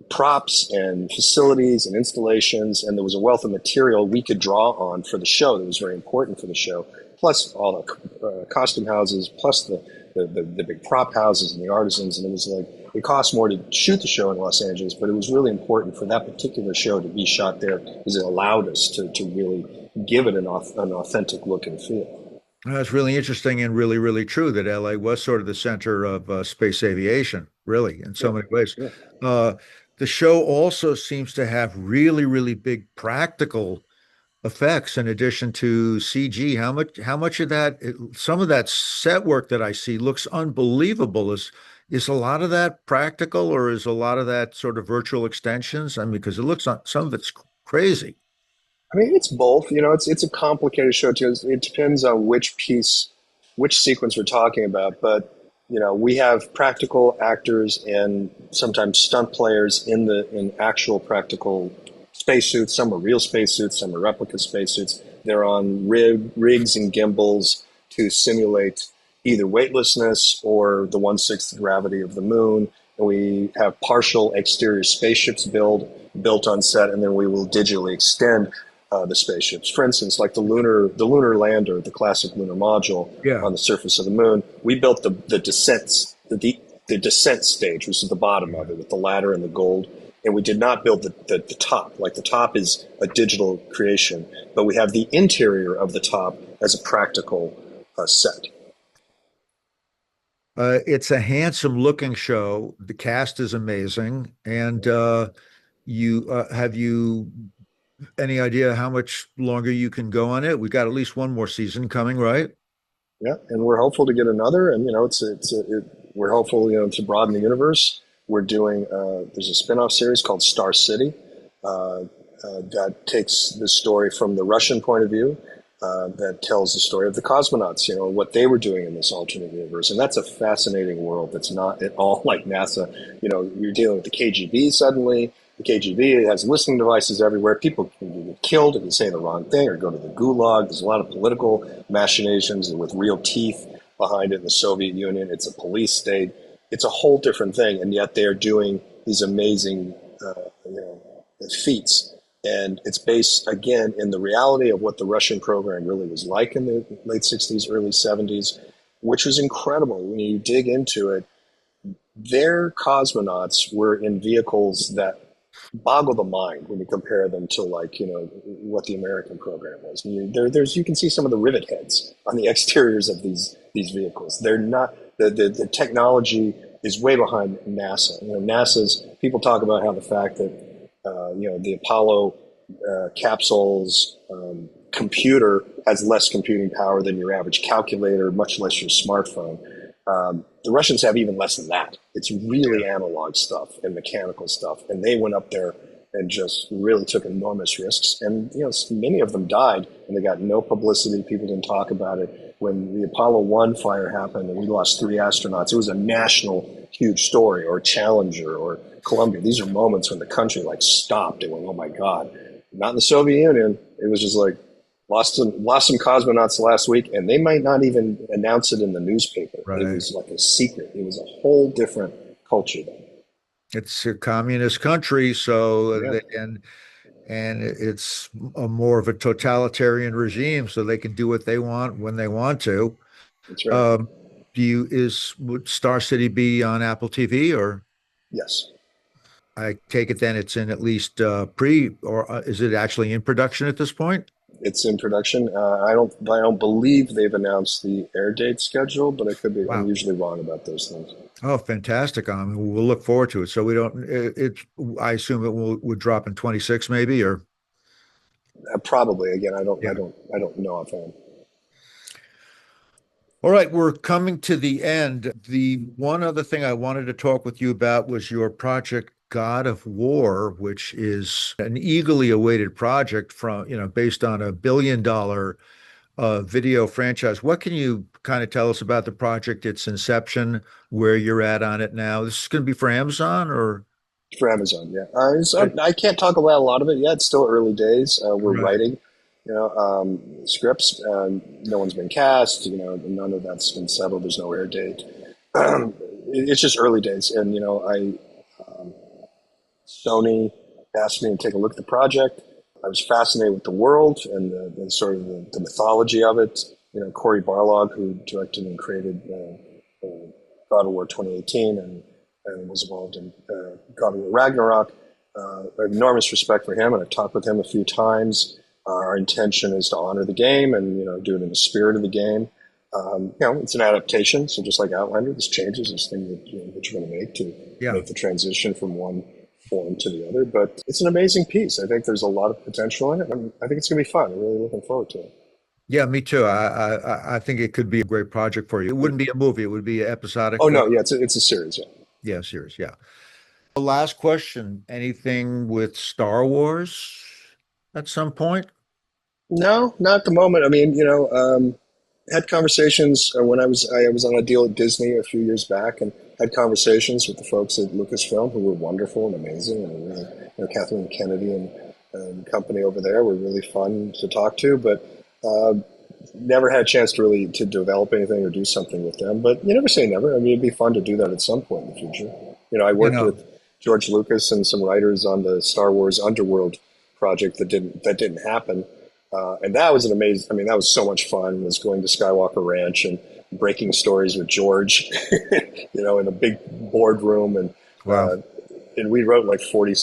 props and facilities and installations, and there was a wealth of material we could draw on for the show that was very important for the show. Plus all the costume houses, plus the big prop houses and the artisans. And it was like, it cost more to shoot the show in Los Angeles, but it was really important for that particular show to be shot there because it allowed us to really give it an authentic look and feel. That's really interesting and really, really true that LA was sort of the center of space aviation, really, in so many ways. Yeah. The show also seems to have really, really big practical effects in addition to CG. How much of that, some of that set work that I see looks unbelievable. Is a lot of that practical, or is a lot of that sort of virtual extensions? I mean, because it looks, some of it's crazy. I mean, it's both. You know, it's a complicated show too. It depends on which sequence we're talking about. But you know, we have practical actors and sometimes stunt players in actual practical spacesuits. Some are real spacesuits, some are replica spacesuits. They're on rigs and gimbals to simulate either weightlessness or the 1/6 gravity of the moon. And we have partial exterior spaceships built on set, and then we will digitally extend the spaceships. For instance, like the lunar lander, the classic lunar module on the surface of the moon. We built the descent stage, which is the bottom of it, with the ladder and the gold. And we did not build the top. Like the top is a digital creation, but we have the interior of the top as a practical set. It's a handsome looking show. The cast is amazing. And you have you any idea how much longer you can go on it? We've got at least one more season coming, right? Yeah, and we're hopeful to get another. And you know, we're hopeful, you know, to broaden the universe. We're doing there's a spin-off series called Star City that takes the story from the Russian point of view. That tells the story of the cosmonauts, you know, what they were doing in this alternate universe. And that's a fascinating world that's not at all like NASA. You know, you're dealing with the KGB suddenly. The KGB has listening devices everywhere. People can get killed if you say the wrong thing or go to the gulag. There's a lot of political machinations and with real teeth behind it in the Soviet Union. It's a police state. It's a whole different thing. And yet they're doing these amazing, feats. And it's based, again, in the reality of what the Russian program really was like in the late 60s, early 70s, which was incredible. When you dig into it, their cosmonauts were in vehicles that boggle the mind when you compare them to, like, you know, what the American program was. And you can see some of the rivet heads on the exteriors of these vehicles. They're not, the technology is way behind NASA. You know, NASA's, people talk about how the fact that the Apollo capsule's computer has less computing power than your average calculator, much less your smartphone. The Russians have even less than that. It's really analog stuff and mechanical stuff. And they went up there and just really took enormous risks. And, you know, many of them died and they got no publicity. People didn't talk about it. When the Apollo 1 fire happened and we lost 3 astronauts, it was a national huge story, or Challenger or Columbia. These are moments when the country like stopped and went, oh my God. Not in the Soviet Union. It was just like, lost some cosmonauts last week, and they might not even announce it in the newspaper. Right. It was like a secret. It was a whole different culture then. It's a communist country, so and it's more of a totalitarian regime, so they can do what they want when they want to. That's right. Would Star City be on Apple TV or? Yes. I take it then it's in at least or is it actually in production at this point? It's in production. I don't believe they've announced the air date schedule, but I could be. Wow. I'm usually wrong about those things. Oh, fantastic! We'll look forward to it. So we don't. I assume it would drop in 26, maybe, or probably. Again, I don't know offhand. All right, we're coming to the end. The one other thing I wanted to talk with you about was your project God of War, which is an eagerly awaited project based on $1 billion video franchise. What can you kind of tell us about the project, its inception, where you're at on it now? This is going to be for Amazon or? For Amazon, yeah. I can't talk about a lot of it yet. It's still early days. We're writing, scripts. No one's been cast. None of that's been settled. There's no air date. It's just early days, and Sony asked me to take a look at the project. I was fascinated with the world and the sort of the mythology of it. Cory Barlog, who directed and created God of War 2018 and was involved in God of War Ragnarok. I have enormous respect for him, and I've talked with him a few times. Our intention is to honor the game and do it in the spirit of the game. It's an adaptation, so just like Outlander, this changes. There's things that you're going to make to make the transition from one form to the other. But it's an amazing piece. I think there's a lot of potential in it. I think it's going to be fun. I'm really looking forward to it. Yeah, me too. I think it could be a great project for you. It wouldn't be a movie. It would be episodic. Oh, no. Yeah, it's a series. Yeah. Yeah, series. Yeah. The last question. Anything with Star Wars at some point? No, not at the moment. I mean, had conversations when I was on a deal at Disney a few years back, and had conversations with the folks at Lucasfilm who were wonderful and amazing, and really, Kathleen Kennedy and company over there were really fun to talk to, but never had a chance to really to develop anything or do something with them. But you never say never. I mean, it'd be fun to do that at some point in the future. I You worked know, with George Lucas and some writers on the Star Wars Underworld project that didn't happen. And that was an amazing. I mean, that was so much fun. Was going to Skywalker Ranch and breaking stories with George, in a big boardroom, wow. and we wrote like 50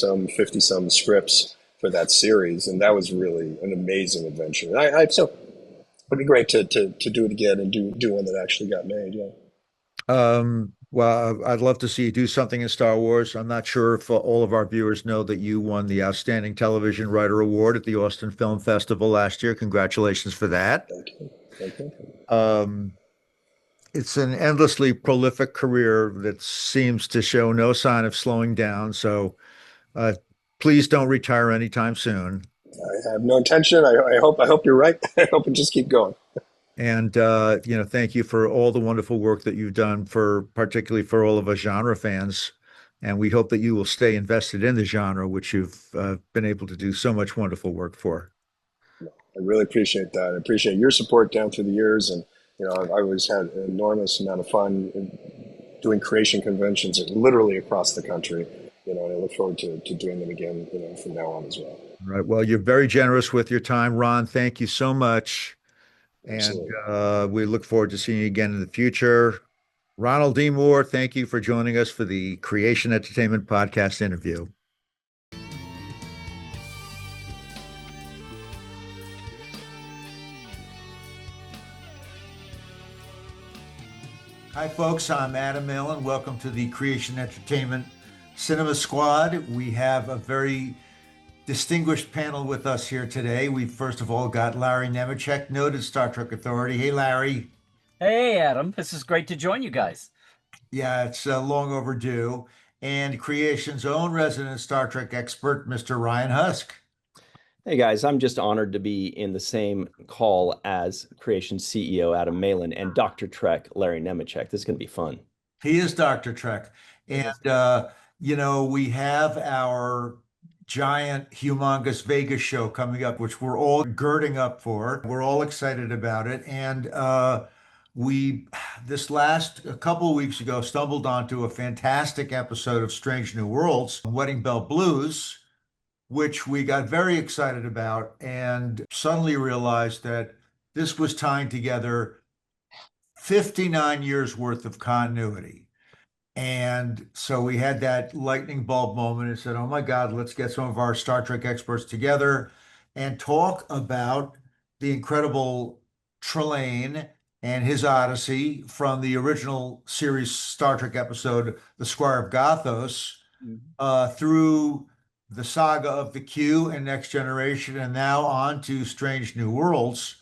some scripts for that series, and that was really an amazing adventure. And so it'd be great to do it again and do one that actually got made. Yeah. Well, I'd love to see you do something in Star Wars. I'm not sure if all of our viewers know that you won the Outstanding Television Writer Award at the Austin Film Festival last year. Congratulations for that. Thank you. Thank you. Um, it's an endlessly prolific career that seems to show no sign of slowing down. So uh, please don't retire anytime soon. I have no intention. I hope you're right. I hope it just keep going. And thank you for all the wonderful work that you've done particularly for all of us genre fans. And we hope that you will stay invested in the genre, which you've been able to do so much wonderful work for. I really appreciate that. I appreciate your support down through the years, and I've always had an enormous amount of fun doing creation conventions literally across the country. And I look forward to doing them again, from now on as well. Right. Well, you're very generous with your time, Ron. Thank you so much. And Absolutely. we look forward to seeing you again in the future. Ronald D. Moore, thank you for joining us for the Creation Entertainment Podcast interview. Hi, folks. I'm Adam Malin. Welcome to the Creation Entertainment Cinema Squad. We have a very distinguished panel with us here today. We've first of all got Larry Nemecek, noted Star Trek authority. Hey, Larry. Hey, Adam. This is great to join you guys. Yeah, it's long overdue. And Creation's own resident Star Trek expert, Mr. Ryan Husk. Hey guys, I'm just honored to be in the same call as Creation CEO Adam Malin and Dr. Trek Larry Nemecek. This is going to be fun. He is Dr. Trek. And, we have our giant, humongous Vegas show coming up, which we're all girding up for. We're all excited about it. And a couple of weeks ago, stumbled onto a fantastic episode of Strange New Worlds, Wedding Bell Blues, which we got very excited about and suddenly realized that this was tying together 59 years worth of continuity. And so we had that lightning bulb moment and said, oh my God, let's get some of our Star Trek experts together and talk about the incredible Trelane and his odyssey from the original series Star Trek episode, The Squire of Gothos, through the saga of the Q and Next Generation, and now on to Strange New Worlds.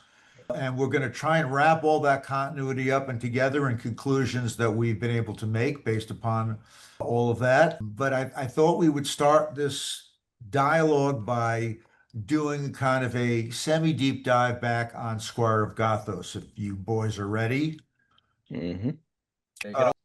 And we're going to try and wrap all that continuity up and together in conclusions that we've been able to make based upon all of that. But I thought we would start this dialogue by doing kind of a semi-deep dive back on Squire of Gothos, if you boys are ready. Mm-hmm.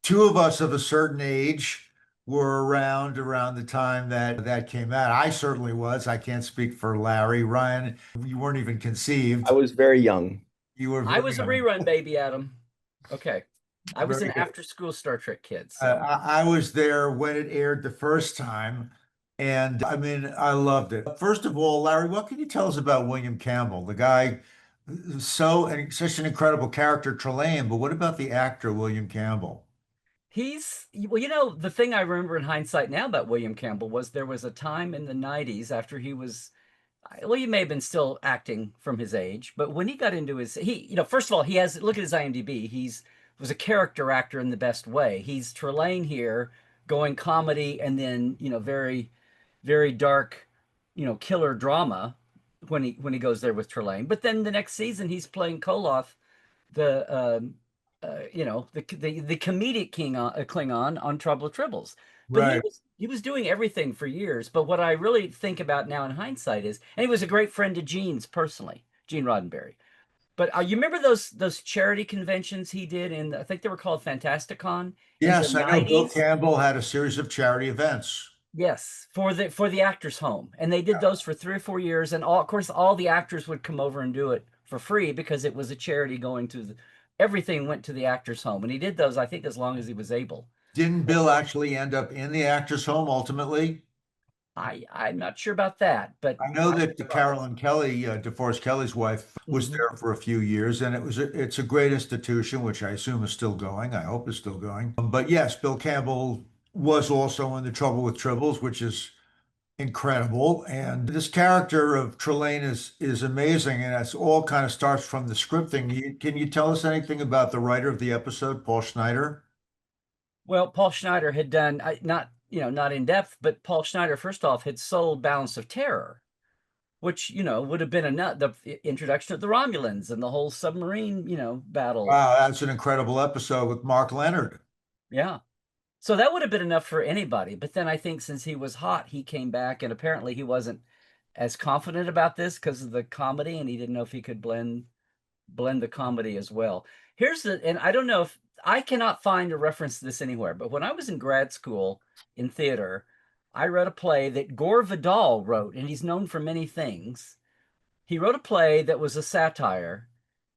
Two of us of a certain age were around the time that came out. I certainly was. I can't speak for Larry. Ryan, you weren't even conceived. I was very young. I was a rerun baby, Adam. Okay. I was Very an good. after-school Star Trek kid. So. I was there when it aired the first time, and I mean, I loved it. First of all, Larry, what can you tell us about William Campbell, the guy, such an incredible character, Trelane, but what about the actor, William Campbell? The thing I remember in hindsight now about William Campbell was there was a time in the 90s after he may have been still acting from his age, but when he got into first of all, look at his IMDb. Was a character actor in the best way. He's Trelane here going comedy and then, very, very dark, killer drama when he goes there with Trelane. But then the next season he's playing Koloth, the comedic Klingon on Trouble with Tribbles. But Right. he was doing everything for years. But what I really think about now in hindsight is, and he was a great friend to Gene's personally. Gene Roddenberry. But you remember those charity conventions he did in, I think they were called Fantasticon in the Yes, I know Bill 90s? Campbell had a series of charity events. Yes, for the actors' home, and they did those for 3 or 4 years, and of course, all the actors would come over and do it for free because it was a charity going to everything went to the actors' home, and he did those, I think, as long as he was able. Didn't Bill actually end up in the actor's home ultimately? I'm not sure about that, but I know that Carolyn Kelly, DeForest Kelly's wife, was Mhm. there for a few years, and it's a great institution, which I assume is still going. I hope it's still going. But yes, Bill Campbell was also in The Trouble with Tribbles, which is incredible. And this character of Trelane is amazing, and it's all kind of starts from the scripting. Can you tell us anything about the writer of the episode, Paul Schneider? Well, Paul Schneider had done not not in depth, but Paul Schneider first off had sold Balance of Terror, which would have been enough. The introduction of the Romulans and the whole submarine battle. Wow, that's an incredible episode with Mark Leonard. Yeah. So that would have been enough for anybody. But then I think since he was hot, he came back, and apparently he wasn't as confident about this because of the comedy, and he didn't know if he could blend the comedy as well. And I don't know if I cannot find a reference to this anywhere, but when I was in grad school in theater, I read a play that Gore Vidal wrote, and he's known for many things. He wrote a play that was a satire,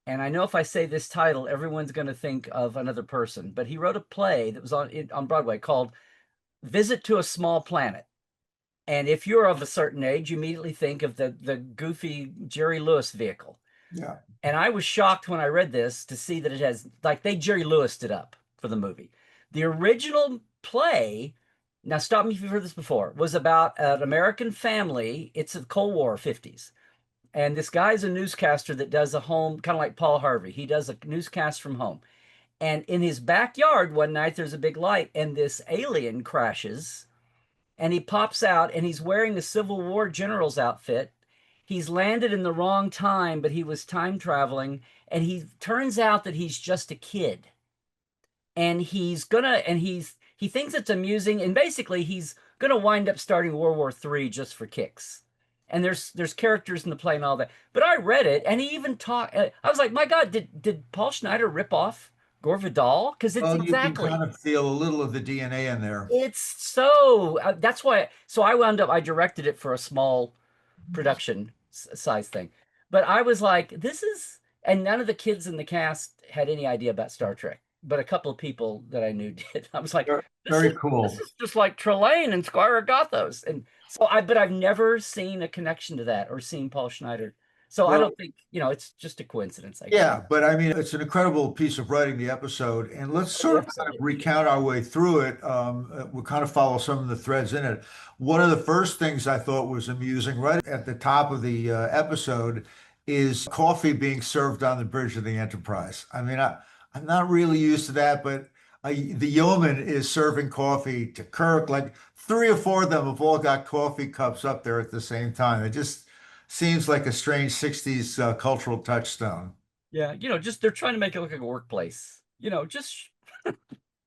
and I know if I say this title, everyone's going to think of another person, but he wrote a play that was on Broadway called Visit to a Small Planet. And if you're of a certain age, you immediately think of the goofy Jerry Lewis vehicle. Yeah. And I was shocked when I read this to see that it has, like, they Jerry Lewis'd it up for the movie. The original play, now stop me if you've heard this before, was about an American family. It's the Cold War 50s. And this guy's a newscaster that does a home, kind of like Paul Harvey. He does a newscast from home. And in his backyard one night, there's a big light, and this alien crashes, and he pops out, and he's wearing a Civil War general's outfit. He's landed in the wrong time, but he was time traveling, and he turns out that he's just a kid. And he thinks it's amusing, and basically he's gonna wind up starting World War III just for kicks. And there's characters in the play and all that. But I read it, and he even talked. I was like, my God, did Paul Schneider rip off Gore Vidal? Because it's Well, exactly. You can kind of feel a little of the DNA in there. It's so that's why. So I directed it for a small production size thing, but I was like, this is, and none of the kids in the cast had any idea about Star Trek, but a couple of people that I knew did. I was like, Very cool. This is just like Trelane and Squire of Gothos, and so but I've never seen a connection to that or seen Paul Schneider. So I don't think it's just a coincidence. I guess. Yeah, but I mean, it's an incredible piece of writing, the episode, and let's sort of kind of recount our way through it. We'll kind of follow some of the threads in it. One of the first things I thought was amusing, right at the top of the episode, is coffee being served on the bridge of the Enterprise. I mean, I'm not really used to that, but the yeoman is serving coffee to Kirk. Like 3 or 4 of them have all got coffee cups up there at the same time. It just seems like a strange 60s cultural touchstone. Yeah, just they're trying to make it look like a workplace. Just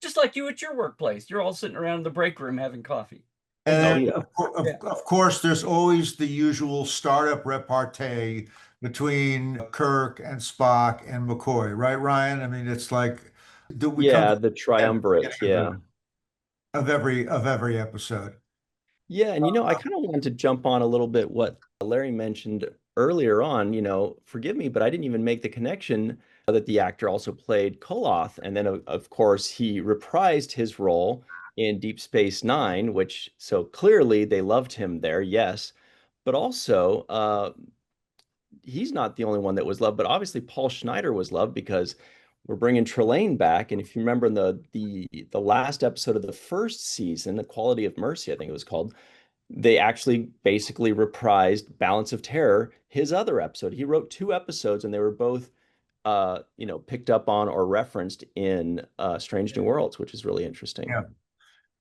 just like you at your workplace. You're all sitting around in the break room having coffee. And then, of course, there's always the usual startup repartee between Kirk and Spock and McCoy, right, Ryan? I mean, it's like the triumvirate, of every episode. Yeah, and I kind of wanted to jump on a little bit what Larry mentioned earlier on. Forgive me, but I didn't even make the connection that the actor also played Koloth, and then of course he reprised his role in Deep Space Nine, which so clearly they loved him there, yes, but also he's not the only one that was loved, but obviously Paul Schneider was loved because we're bringing Trelane back, and if you remember in the last episode of the first season, The Quality of Mercy, I think it was called, they actually basically reprised Balance of Terror, his other episode. He wrote 2 episodes, and they were both, picked up on or referenced in Strange New Worlds, which is really interesting. Yeah.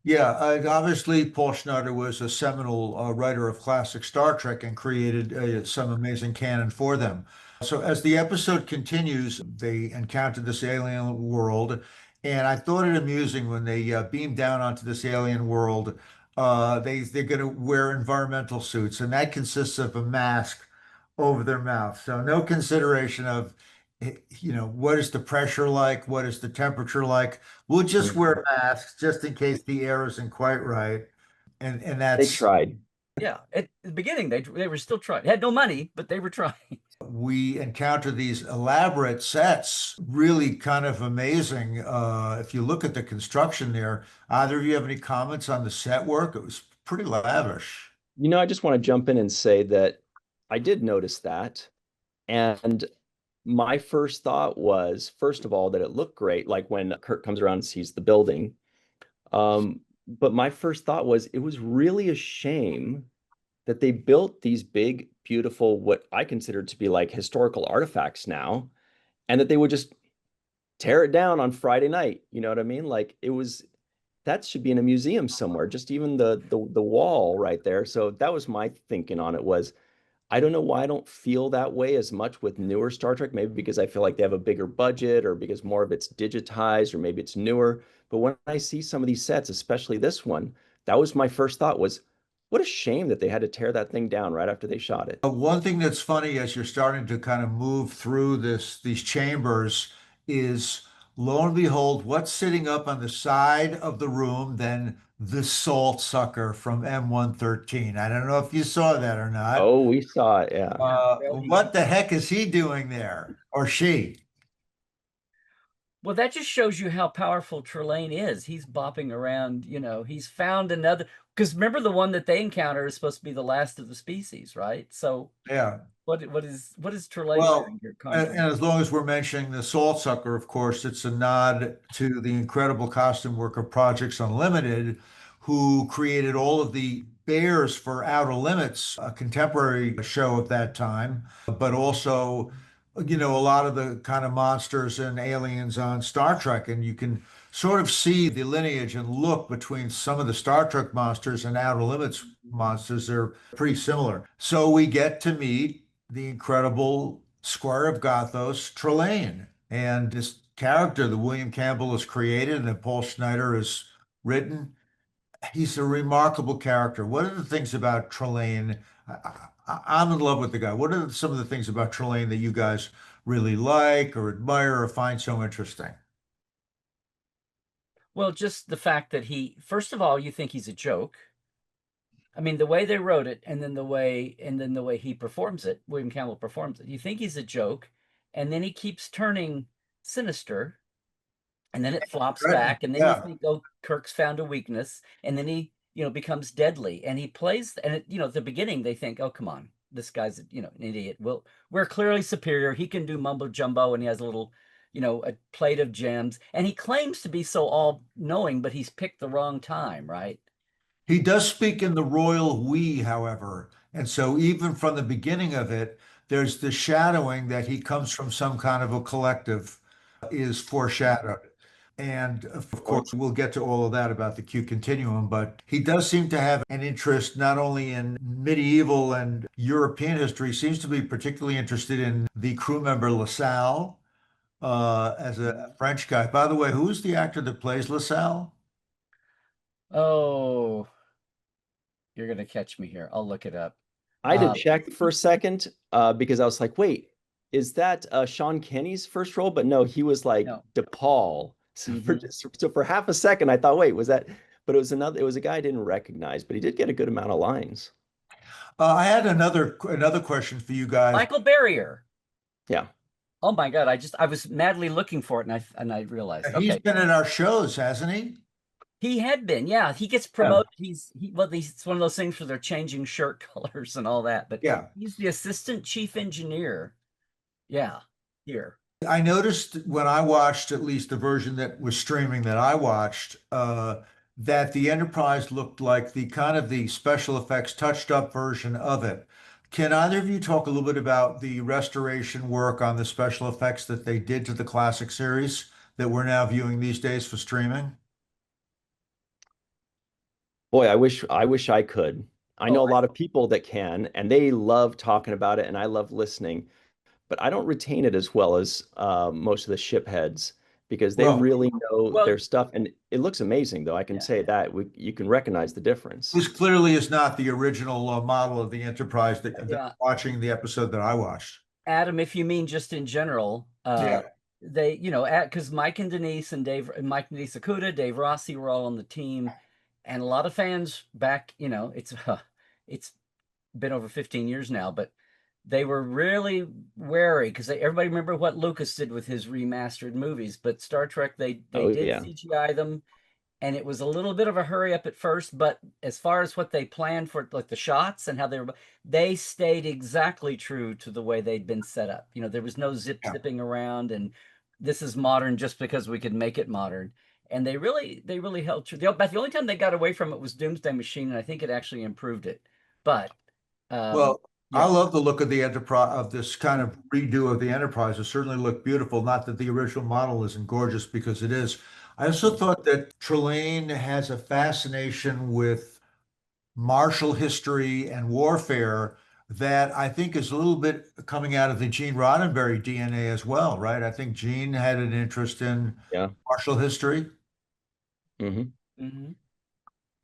Yeah, obviously Paul Schneider was a seminal writer of classic Star Trek and created some amazing canon for them. So as the episode continues, they encounter this alien world, and I thought it amusing when they beam down onto this alien world. They're going to wear environmental suits, and that consists of a mask over their mouth. So no consideration of, what is the pressure like? What is the temperature like? We'll just wear masks just in case the air isn't quite right. And They that's tried. Yeah, at the beginning they were still trying. They had no money, but they were trying. we encounter these elaborate sets, really kind of amazing. If you look at the construction there, either of you have any comments on the set work? It was pretty lavish. I just want to jump in and say that I did notice that. And my first thought was, first of all, that it looked great, like when Kirk comes around and sees the building. But my first thought was it was really a shame that they built these big, beautiful, what I consider to be like historical artifacts now, and that they would just tear it down on Friday night. You know what I mean? Like that should be in a museum somewhere, just even the wall right there. So that was my thinking on it was I don't know why I don't feel that way as much with newer Star Trek, maybe because I feel like they have a bigger budget or because more of it's digitized or maybe it's newer. But when I see some of these sets, especially this one, that was my first thought was, what a shame that they had to tear that thing down right after they shot it. One thing that's funny as you're starting to kind of move through these chambers is lo and behold, what's sitting up on the side of the room, then the salt sucker from M113. I don't know if you saw that or not. Oh, we saw it, yeah. What the heck is he doing there? Or she? Well, that just shows you how powerful Trelane is. He's bopping around, he's found another, because remember the one that they encounter is supposed to be the last of the species, right? So Yeah. what is Trelane Well, doing here? and as long as we're mentioning the Salt Sucker, of course, it's a nod to the incredible costume work of Projects Unlimited, who created all of the bears for Outer Limits, a contemporary show of that time, but also, a lot of the kind of monsters and aliens on Star Trek. And you can sort of see the lineage and look between some of the Star Trek monsters and Outer Limits monsters. They're pretty similar. So we get to meet the incredible Squire of Gothos, Trelane. And this character that William Campbell has created and that Paul Schneider has written, he's a remarkable character. What are the things about Trelane? I'm in love with the guy. What are some of the things about Trelane that you guys really like or admire or find so interesting? Well, just the fact that first of all, you think he's a joke. I mean, the way they wrote it, and then the way he performs it, William Campbell performs it. You think he's a joke, and then he keeps turning sinister, and then it flops back, and then you think, oh, Kirk's found a weakness, and then he, becomes deadly, and he plays, and at the beginning they think, oh, come on, this guy's, an idiot. Well, we're clearly superior. He can do mumbo jumbo, and he has a little, a plate of gems, and he claims to be so all-knowing, but he's picked the wrong time, right? He does speak in the royal we, however. And so even from the beginning of it, there's the shadowing that he comes from some kind of a collective is foreshadowed. And of course, we'll get to all of that about the Q continuum, but he does seem to have an interest not only in medieval and European history, seems to be particularly interested in the crew member LaSalle as a French guy. By the way, who's the actor that plays LaSalle? Oh, you're going to catch me here. I'll look it up. I did check for a second because I was like, wait, is that Sean Kenny's first role? But no, he was like DePaul. So for half a second, I thought, wait, was that? But it was a guy I didn't recognize, but he did get a good amount of lines. I had another question for you guys. Michael Barrier. Yeah. Oh my God! I was madly looking for it, and I realized he's been in our shows, hasn't he? He had been, yeah. He gets promoted. Yeah. It's one of those things where they're changing shirt colors and all that. But yeah, he's the assistant chief engineer. Yeah, here. I noticed when I watched at least the version that was streaming that I watched, that the Enterprise looked like the kind of the special effects touched up version of it. Can either of you talk a little bit about the restoration work on the special effects that they did to the classic series that we're now viewing these days for streaming? Boy, I wish I could. I know a lot of people that can, and they love talking about it, and I love listening, but I don't retain it as well as most of the ship heads. because they Well, really know Well, their stuff, and it looks amazing. Though I can yeah. say that you can recognize the difference. this clearly is not the original model of the Enterprise that Yeah. watching the episode that I watched. Adam, if you mean just in general, Yeah. they, because Mike and Denise and Mike and Denise Akuda, Dave Rossi were all on the team, and a lot of fans back, it's been over 15 years now, but they were really wary because everybody remember what Lucas did with his remastered movies, but Star Trek, they Oh did yeah. CGI them, and it was a little bit of a hurry up at first, but as far as what they planned for, like the shots and how they stayed exactly true to the way they'd been set up. There was no zipping around, and this is modern just because we could make it modern. And they really held true. But the only time they got away from it was Doomsday Machine, and I think it actually improved it. But Well, I yeah, love the look of the Enterprise, of this kind of redo of the Enterprise. It certainly looked beautiful. Not that the original model isn't gorgeous, because it is. I also thought that Trelane has a fascination with martial history and warfare that I think is a little bit coming out of the Gene Roddenberry DNA as well, right? I think Gene had an interest in Yeah. martial history. hmm mhm.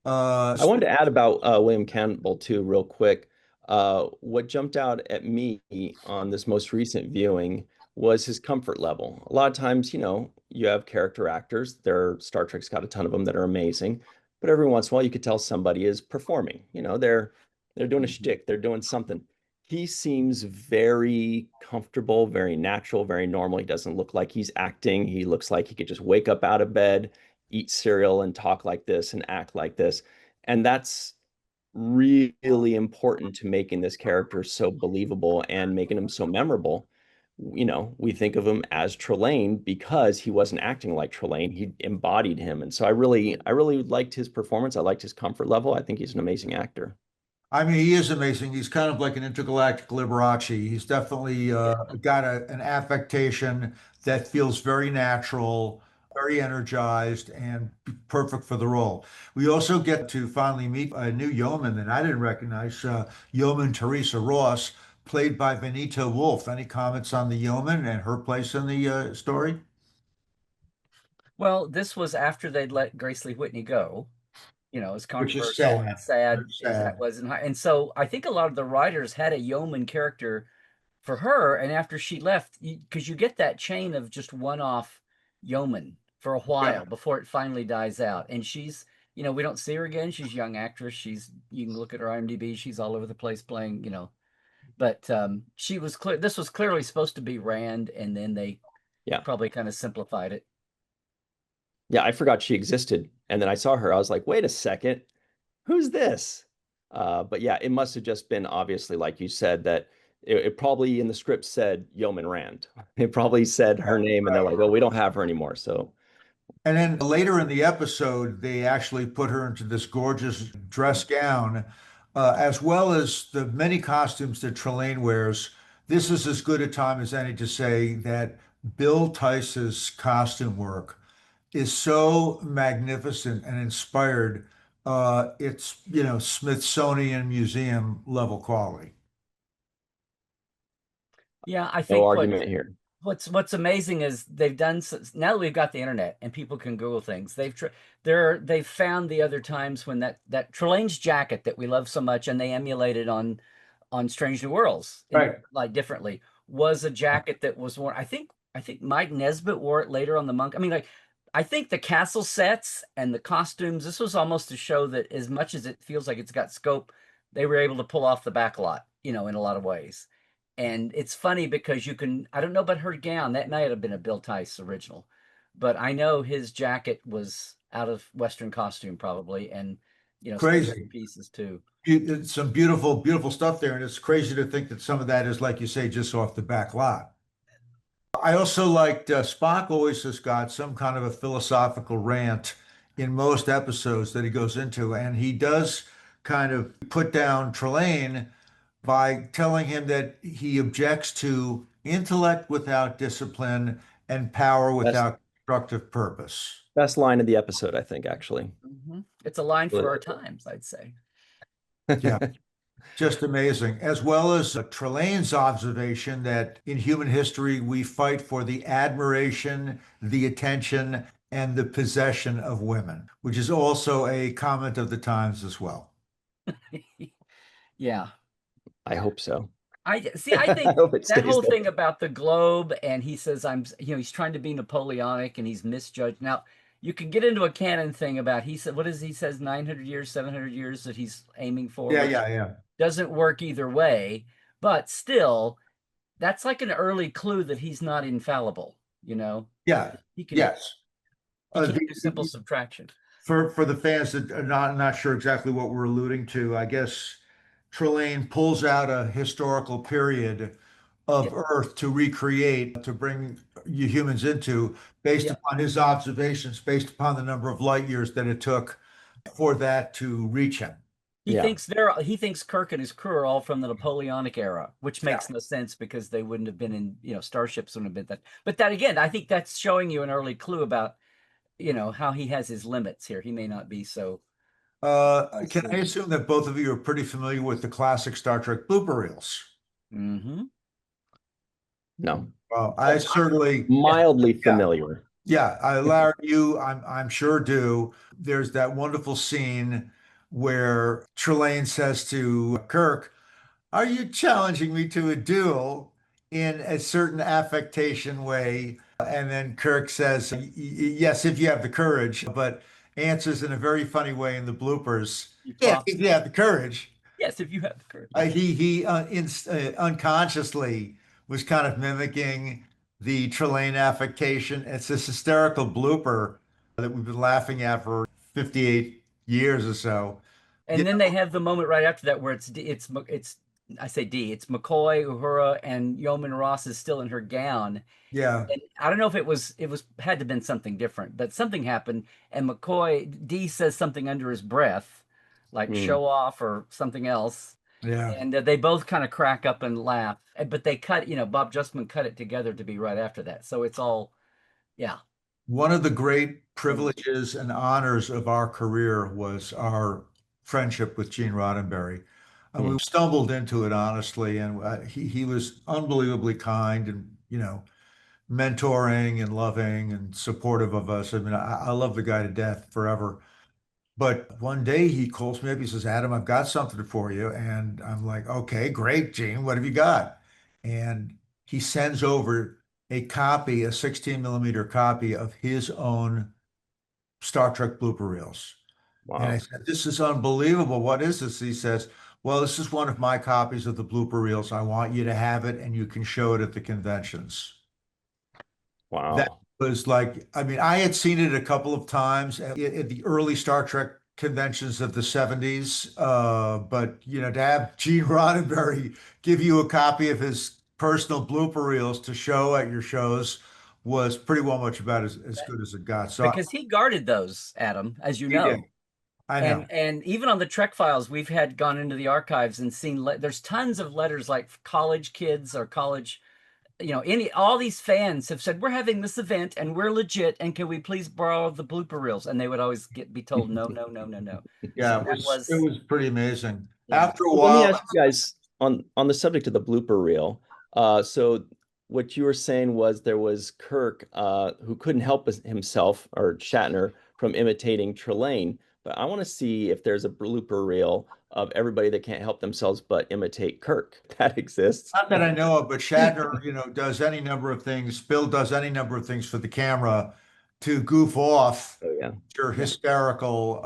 I wanted to add about William Campbell too, real quick. What jumped out at me on this most recent viewing was his comfort level. A lot of times, you have character actors. Star Trek's got a ton of them that are amazing, but every once in a while, you could tell somebody is performing. They're doing a shtick. They're doing something. He seems very comfortable, very natural, very normal. He doesn't look like he's acting. He looks like he could just wake up out of bed, eat cereal, and talk like this and act like this. And that's really important to making this character so believable and making him so memorable. We think of him as Trelane because he wasn't acting like Trelane. He embodied him. And so I really liked his performance. I liked his comfort level. I think he's an amazing actor. I mean, he is amazing. He's kind of like an intergalactic Liberace. He's definitely got an affectation that feels very natural, very energized, and perfect for the role. We also get to finally meet a new yeoman that I didn't recognize, Yeoman Teresa Ross, played by Benita Wolf. Any comments on the yeoman and her place in the story? Well, this was after they'd let Grace Lee Whitney go. As Which is controversial and sad. sad Very as that sad. was. And so I think a lot of the writers had a yeoman character for her. And after she left, because you get that chain of just one-off yeoman for a Yeah. while before it finally dies out. And she's, we don't see her again. She's a young actress. You can look at her IMDb. She's all over the place playing, but she was clear. This was clearly supposed to be Rand, and then they Yeah. probably kind of simplified it. Yeah, I forgot she existed. And then I saw her. I was like, wait a second, who's this? But yeah, it must have just been obviously, like you said, that it probably in the script said Yeoman Rand. It probably said her name, and they're like, well, we don't have her anymore. So And then later in the episode, they actually put her into this gorgeous dress gown, as well as the many costumes that Trelane wears. This is as good a time as any to say that Bill Tice's costume work is so magnificent and inspired. It's, Smithsonian Museum level quality. Yeah, I no think argument here. what's amazing is they've done now that we've got the internet and people can Google things. They've found the other times when that Trelane's jacket that we love so much and they emulated on Strange New Worlds, Right. like differently, was a jacket that was worn. I think Mike Nesbitt wore it later on the Monk. I mean, like, I think the castle sets and the costumes, this was almost to show that as much as it feels like it's got scope, they were able to pull off the back lot, in a lot of ways. And it's funny because I don't know about her gown, that might have been a Bill Tice original, but I know his jacket was out of Western costume probably, and Crazy. pieces too. It's some beautiful, beautiful stuff there. And it's crazy to think that some of that is, like you say, just off the back lot. I also liked Spock always has got some kind of a philosophical rant in most episodes that he goes into, and he does kind of put down Trelane by telling him that he objects to intellect without discipline and power Best without constructive purpose. best line of the episode, I think, actually. It's a line Really for our like it. times, I'd say. Yeah. Just amazing, as well as Trelane's observation that in human history, we fight for the admiration, the attention, and the possession of women, which is also a comment of the times as well. Yeah. I hope so. I I think hope it that stays whole there. thing about the globe, and he says he's trying to be Napoleonic and he's misjudged. Now, you can get into a canon thing about he said, what is he says, 900 years, 700 years that he's aiming for, Yeah, which yeah. doesn't work either way, but still, that's like an early clue that he's not infallible, you know? Yeah, He can yes. do simple subtraction. For the fans that are not sure exactly what we're alluding to, I guess Trelane pulls out a historical period of Yeah. Earth to recreate, to bring you humans into, based Yeah. upon his observations, based upon the number of light years that it took for that to reach him. He Yeah. thinks Kirk and his crew are all from the Napoleonic era, which makes no sense because they wouldn't have been in, starships wouldn't have been that. But that again, I think that's showing you an early clue about, how he has his limits here. He may not be so. Can I assume that both of you are pretty familiar with the classic Star Trek blooper reels? Mm-hmm. No. Well, I certainly Mildly familiar. Yeah, Larry, I'm sure do. There's that wonderful scene where Trelane says to Kirk, "Are you challenging me to a duel in a certain affectation way?" And then Kirk says, "Yes, if you have the courage," but answers in a very funny way in the bloopers. Yeah, if you have the courage. Yes, if you have the courage. He unconsciously was kind of mimicking the Trelane affectation. It's this hysterical blooper that we've been laughing at for 58 years or so. And then they have the moment right after that where it's I say D, it's McCoy, Uhura, and Yeoman Ross is still in her gown. Yeah. And I don't know if it had to have been something different, but something happened, and D says something under his breath, like show off or something else. Yeah. And they both kind of crack up and laugh, but they cut, Bob Justman cut it together to be right after that. So it's all, yeah. One of the great privileges and honors of our career was our friendship with Gene Roddenberry. And we stumbled into it honestly, and he was unbelievably kind and, mentoring and loving and supportive of us. I mean, I love the guy to death forever. But one day he calls me up. He says, "Adam, I've got something for you." And I'm like, "Okay, great, Gene. What have you got?" And he sends over a 16 millimeter copy of his own Star Trek blooper reels. Wow. And I said, "This is unbelievable. What is this?" He says, "Well, this is one of my copies of the blooper reels. I want you to have it and you can show it at the conventions." Wow. That was like, I mean, I had seen it a couple of times at the early Star Trek conventions of the 70s. But, to have Gene Roddenberry give you a copy of his personal blooper reels to show at your shows was pretty well much about as good as it got. So Because he guarded those, Adam, as you He know. did. I know. And even on the Trek files, we've had gone into the archives and seen there's tons of letters like college kids or college, all these fans have said, "We're having this event and we're legit, and can we please borrow the blooper reels?" And they would always be told, "No, no, no, no, no." Yeah, So it was pretty amazing. Yeah. After a Let me while, ask you guys on the subject of the blooper reel. So what you were saying was there was Kirk who couldn't help himself, or Shatner, from imitating Trelane. But I want to see if there's a blooper reel of everybody that can't help themselves but imitate Kirk. That exists. not that I know of, but Shatner, does any number of things. Bill does any number of things for the camera to goof off. Oh yeah. You're hysterical.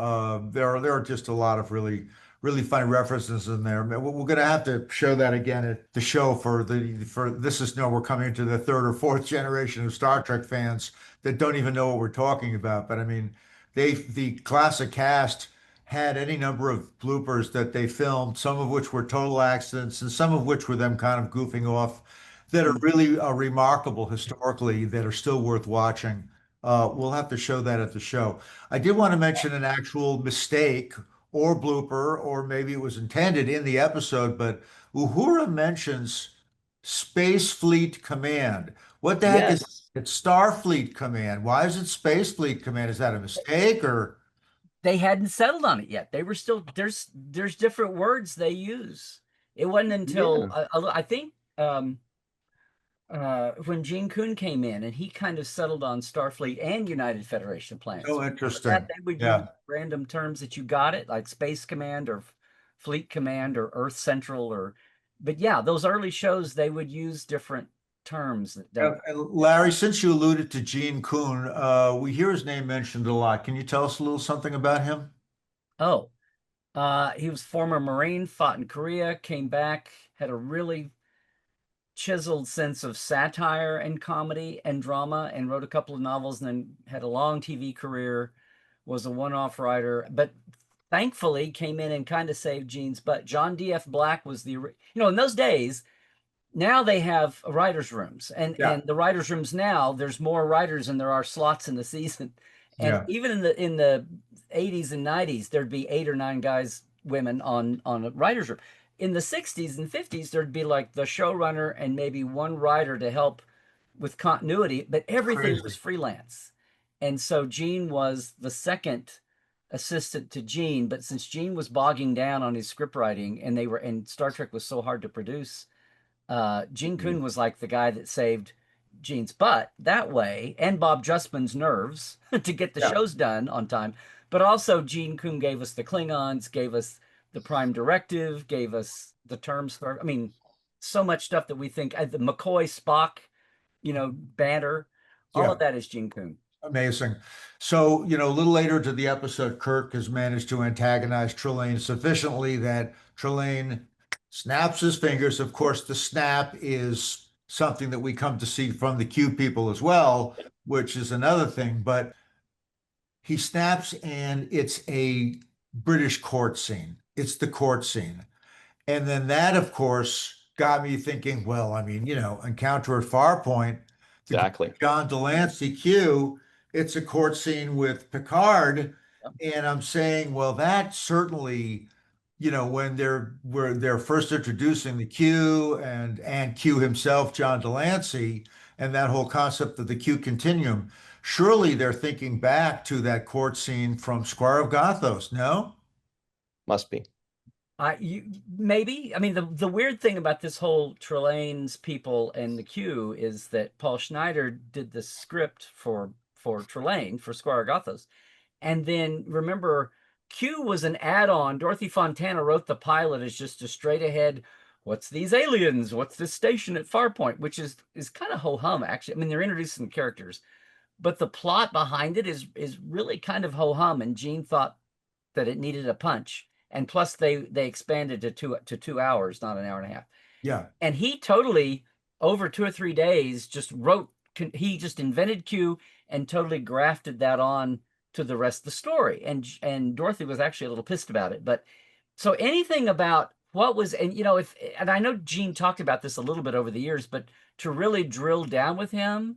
There are just a lot of really, really funny references in there. We're going to have to show that again at the show for this is we're coming into the third or fourth generation of Star Trek fans that don't even know what we're talking about. But I mean, the classic cast had any number of bloopers that they filmed, some of which were total accidents and some of which were them kind of goofing off, that are really remarkable historically, that are still worth watching. We'll have to show that at the show. I did want to mention an actual mistake or blooper, or maybe it was intended in the episode, but Uhura mentions Space Fleet Command. What the heck is Yes. it? Starfleet Command. Why is it Space Fleet Command? Is that a mistake or? they hadn't settled on it yet. They were still there's different words they use. It wasn't until I think when Gene Coon came in and he kind of settled on Starfleet and United Federation of Planets. Oh, interesting. They would use random terms that you got it, like Space Command or Fleet Command or Earth Central but yeah, those early shows, they would use different terms. Larry, since you alluded to Gene Coon, we hear his name mentioned a lot. Can you tell us a little something about him? Oh, he was former Marine, fought in Korea, came back, had a really chiseled sense of satire and comedy and drama, and wrote a couple of novels, and then had a long TV career, was a one-off writer, but thankfully came in and kind of saved Gene's butt. John D.F. Black was in those days, now they have writers' rooms, and the writers' rooms now, there's more writers than there are slots in the season. And even in the 80s and 90s, there'd be 8 or 9 guys, women on a writer's room. In the 60s and 50s, there'd be like the showrunner and maybe one writer to help with continuity, but everything was freelance. And so Gene was the second assistant to Gene, but since Gene was bogging down on his script writing and Star Trek was so hard to produce, Gene Coon was like the guy that saved Gene's butt that way, and Bob Justman's nerves to get the shows done on time. But also Gene Coon gave us the Klingons, gave us the Prime Directive, gave us the terms for, so much stuff that we think, the McCoy Spock, banter, all of that is Gene Coon. Amazing. So, a little later to the episode, Kirk has managed to antagonize Trelane sufficiently that Trelane snaps his fingers. Of course, the snap is something that we come to see from the Q people as well, which is another thing. But he snaps, and it's a British court scene. It's the court scene. And then that, of course, got me thinking, well, Encounter at Farpoint, exactly. John Delancey Q, it's a court scene with Picard. And I'm saying, well, that certainly, when they're first introducing the Q and Q himself, John Delancey, and that whole concept of the Q continuum, surely they're thinking back to that court scene from Squire of Gothos, no? Must be. Maybe. The weird thing about this whole Trelane's people and the Q is that Paul Schneider did the script for Trelane, for Squire of Gothos. And then remember, Q was an add-on. Dorothy Fontana wrote the pilot as just a straight ahead, what's these aliens? What's this station at Farpoint? Which is kind of ho-hum, actually. They're introducing characters, but the plot behind it is really kind of ho-hum, and Gene thought that it needed a punch. And plus they expanded to 2 hours, not an hour and a half. Yeah. And he totally, over 2 or 3 days, just he just invented Q and totally grafted that on to the rest of the story. And Dorothy was actually a little pissed about it. But so anything about what was, and I know Gene talked about this a little bit over the years, but to really drill down with him,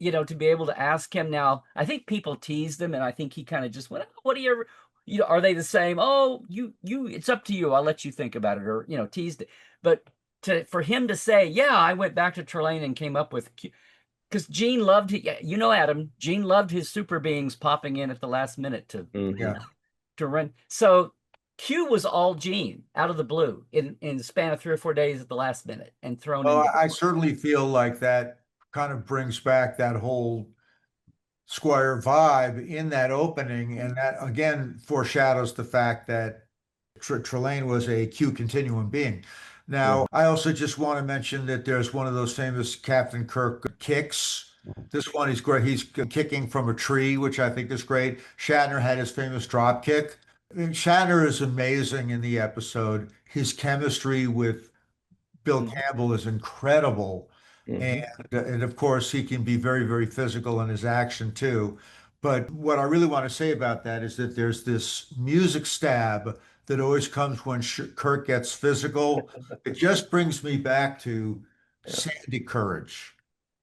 to be able to ask him now, I think people teased him, and I think he kind of just went, oh, what do you ever, are they the same? Oh, you, it's up to you. I'll let you think about it, or, teased it. But for him to say, yeah, I went back to Trelane and came up with Q, because Gene loved, Adam, Gene loved his super beings popping in at the last minute to run. So Q was all Gene out of the blue in the span of 3 or 4 days at the last minute and thrown in. I certainly feel like that kind of brings back that whole Squire vibe in that opening, and that again foreshadows the fact that Trelane was a Q continuum being. Now, I also just want to mention that there's one of those famous Captain Kirk kicks. This one is great. He's kicking from a tree, which I think is great. Shatner had his famous drop kick. Shatner is amazing in the episode. His chemistry with Bill Campbell is incredible. And of course, he can be very, very physical in his action too. But what I really want to say about that is that there's this music stab that always comes when Kirk gets physical. It just brings me back to Sandy Courage,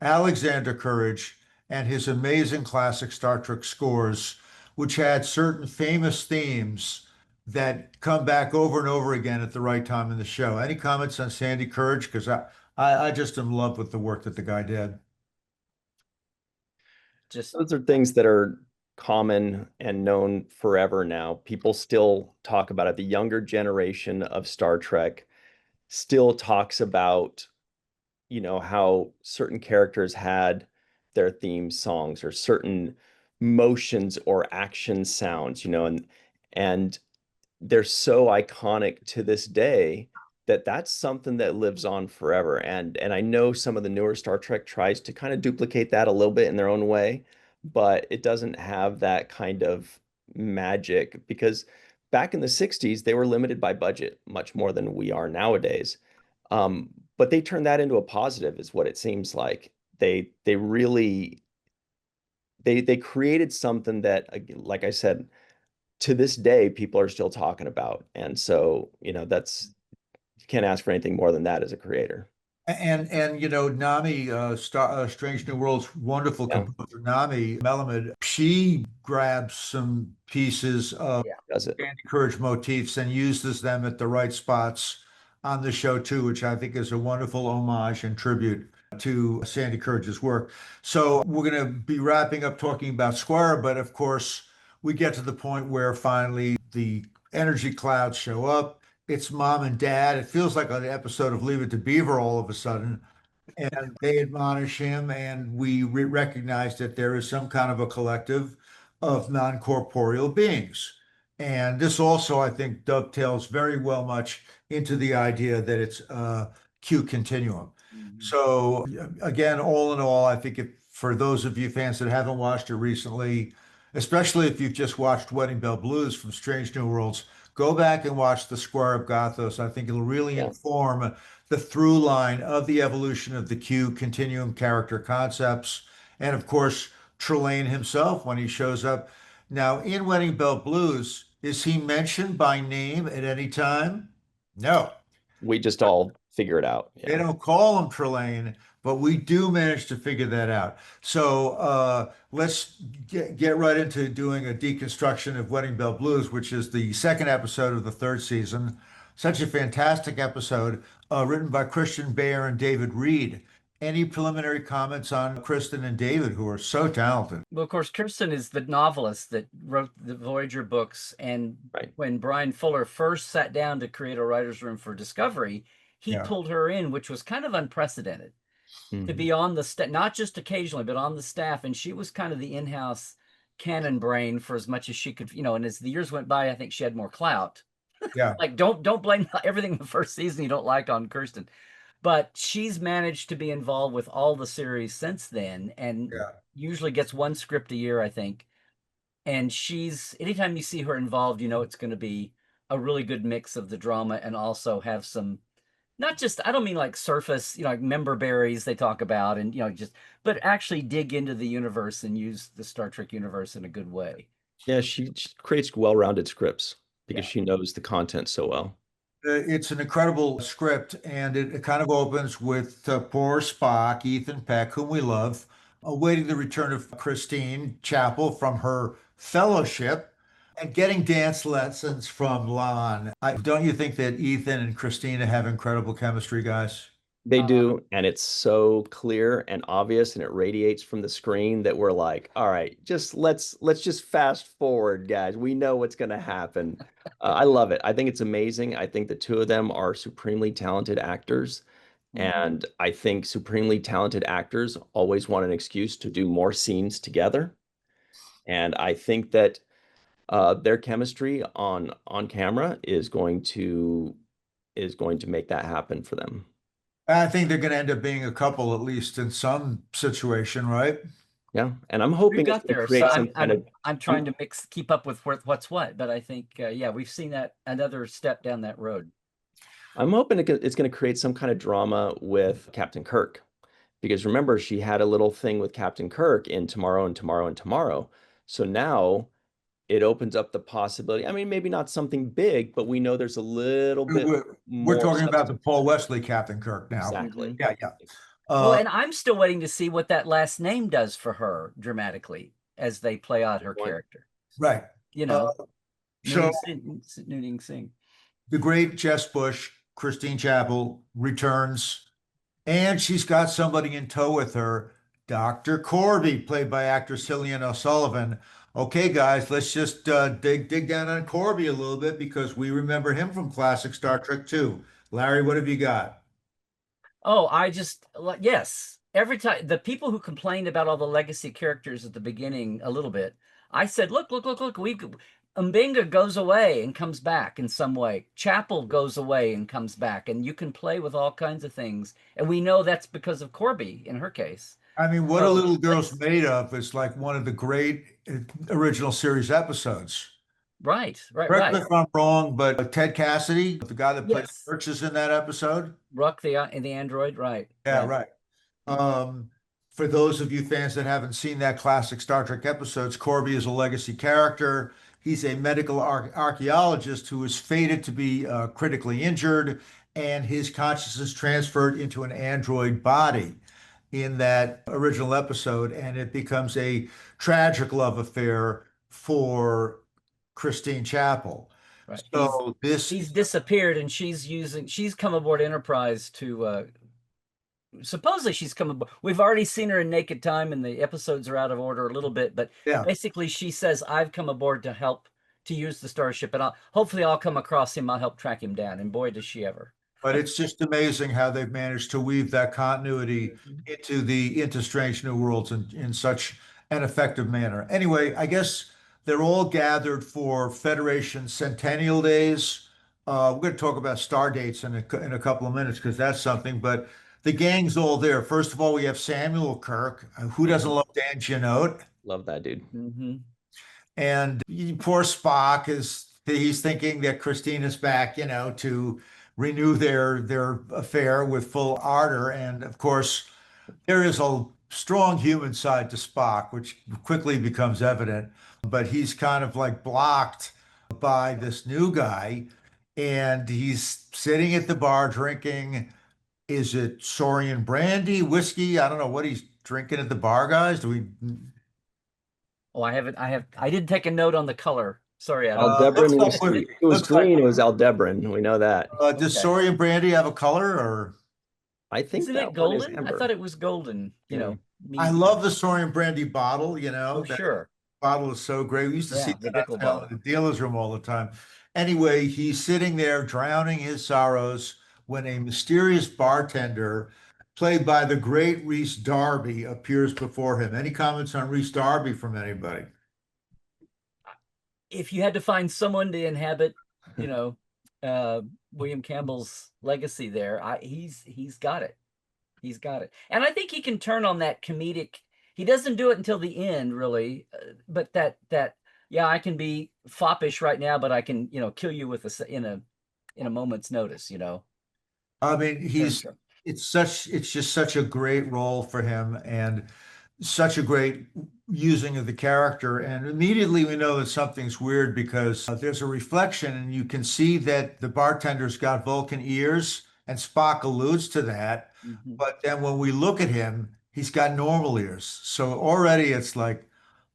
Alexander Courage, and his amazing classic Star Trek scores, which had certain famous themes that come back over and over again at the right time in the show. Any comments on Sandy Courage? Because I just am in love with the work that the guy did. Those are things that are common and known forever now. People still talk about it. The younger generation of Star Trek still talks about, how certain characters had their theme songs or certain motions or action sounds, and they're so iconic to this day that that's something that lives on forever. And I know some of the newer Star Trek tries to kind of duplicate that a little bit in their own way, but it doesn't have that kind of magic because back in the 60s they were limited by budget much more than we are nowadays. But they turned that into a positive, is what it seems like. They really they created something that, like I said, to this day people are still talking about. And so, that's you can't ask for anything more than that as a creator. And Nami, Strange New World's wonderful Yeah, composer, Nami Melamed, she grabs some pieces of Yeah. does it. Sandy Courage motifs and uses them at the right spots on the show too, which I think is a wonderful homage and tribute to Sandy Courage's work. So we're going to be wrapping up talking about Squire, but of course we get to the point where finally the energy clouds show up. It's mom and dad. It feels like an episode of Leave It to Beaver all of a sudden. And they admonish him, and we recognize that there is some kind of a collective of non-corporeal beings. And this also, I think, dovetails very well much into the idea that it's a Q continuum. So again, all in all, I think if for those of you fans that haven't watched it recently, especially if you've just watched Wedding Bell Blues from Strange New Worlds, go back and watch The Squire of Gothos. I think it'll really Yeah. inform the through line of the evolution of the Q continuum character concepts. And of course, Trelane himself when he shows up. Now, in Wedding Bell Blues, is he mentioned by name at any time? No. We just all figure it out. They Yeah. don't call him Trelane, but we do manage to figure that out. So let's get right into doing a deconstruction of Wedding Bell Blues, which is the second episode of the third season. Such a fantastic episode, written by Christian Bayer and David Reed. Any preliminary comments on Kristen and David, who are so talented? Well, of course, Kirsten is the novelist that wrote the Voyager books. And Right. when Brian Fuller first sat down to create a writer's room for Discovery, he Yeah. pulled her in, which was kind of unprecedented, to Mhm. be on the staff, not just occasionally, but on the staff. And she was kind of the in-house canon brain for as much as she could, and as the years went by, I think she had more clout. Yeah. Like, don't blame everything in the first season you don't like on Kirsten. But she's managed to be involved with all the series since then, and Yeah. usually gets one script a year, I think. And anytime you see her involved, it's going to be a really good mix of the drama and also have some, not just, I don't mean like surface, like member berries they talk about and, but actually dig into the universe and use the Star Trek universe in a good way. Yeah, she creates well-rounded scripts because Yeah. she knows the content so well. It's an incredible script, and it kind of opens with poor Spock, Ethan Peck, whom we love, awaiting the return of Christine Chapel from her fellowship and getting dance lessons from Lon. Don't you think that Ethan and Christina have incredible chemistry, guys? They do, and it's so clear and obvious, and it radiates from the screen that we're like, all right, let's just fast forward, guys. We know what's going to happen. I love it. I think it's amazing. I think the two of them are supremely talented actors, and I think supremely talented actors always want an excuse to do more scenes together. And I think that their chemistry on camera is going to make that happen for them. I think they're going to end up being a couple, at least in some situation, right? Yeah, and I'm We hoping got it's going there. to create So some kind of. I'm trying to keep up with what's what, but I think, yeah, we've seen that another step down that road. I'm hoping it's going to create some kind of drama with Captain Kirk, because remember she had a little thing with Captain Kirk in Tomorrow and Tomorrow and Tomorrow. So now it opens up the possibility. I mean, maybe not something big, but we know there's a little bit We're more talking about the substance. Paul Wesley Captain Kirk now. Exactly. Yeah, yeah. Well, and I'm still waiting to see what that last name does for her dramatically as they play out her Good point. character. Right. So Nooning Singh. the great Jess Bush, Christine Chapel, returns, and she's got somebody in tow with her, Dr. Corby, played by actor Cillian O'Sullivan. Okay, guys, let's just dig down on Corby a little bit because we remember him from classic Star Trek too. Larry, what have you got? Oh, yes. Every time the people who complained about all the legacy characters at the beginning a little bit, I said, look, Umbinga goes away and comes back in some way. Chapel goes away and comes back, and you can play with all kinds of things. And we know that's because of Corby in her case. I mean, What a So Little Girl's Made Of is like one of the great original series episodes. right. Correct me if I'm wrong, but Ted Cassidy, the guy that played Yes. Church, is in that episode. Ruck the android, right. Yeah, right. For those of you fans that haven't seen that classic Star Trek episodes, Corby is a legacy character. He's a medical archaeologist who is fated to be critically injured, and his consciousness transferred into an android body in that original episode, and it becomes a tragic love affair for Christine Chapel. Right. So he's disappeared, and she's come aboard Enterprise to supposedly she's come aboard. We've already seen her in Naked Time, and the episodes are out of order a little bit, but basically she says, I've come aboard to help to use the starship, and hopefully I'll come across him. I'll help track him down. And boy, does she ever. But it's just amazing how they've managed to weave that continuity into Strange New Worlds in such an effective manner. Anyway, I guess they're all gathered for Federation Centennial Days. We're going to talk about star dates in a couple of minutes because that's something. But the gang's all there. First of all, we have Samuel Kirk. Who doesn't love Dan Jeannot? Love that dude. And poor Spock he's thinking that Christine is back, to renew their affair with full ardor. And of course, there is a strong human side to Spock, which quickly becomes evident. But he's kind of like blocked by this new guy, and he's sitting at the bar drinking. Is it Saurian brandy, whiskey? I don't know what he's drinking at the bar, guys. Do we? Oh, I didn't take a note on the color. Sorry, Adam. Aldebaran whiskey. It was green. It was Aldebaran. We know that. Does Saurian brandy have a color, or? I think Isn't it golden? I thought it was golden. I love the Saurian brandy bottle. Oh, sure. Bottle is so great. We used to see that at the dealer's room all the time. Anyway, he's sitting there drowning his sorrows when a mysterious bartender, played by the great Rhys Darby, appears before him. Any comments on Rhys Darby from anybody? If you had to find someone to inhabit, William Campbell's legacy there, he's got it. He's got it. And I think he can turn on that comedic. He doesn't do it until the end, really. But I can be foppish right now, but I can, kill you with in a moment's notice, I mean, it's just such a great role for him, and such a great using of the character. And immediately we know that something's weird because there's a reflection, and you can see that the bartender's got Vulcan ears, and Spock alludes to that. But then when we look at him, he's got normal ears. So already it's like,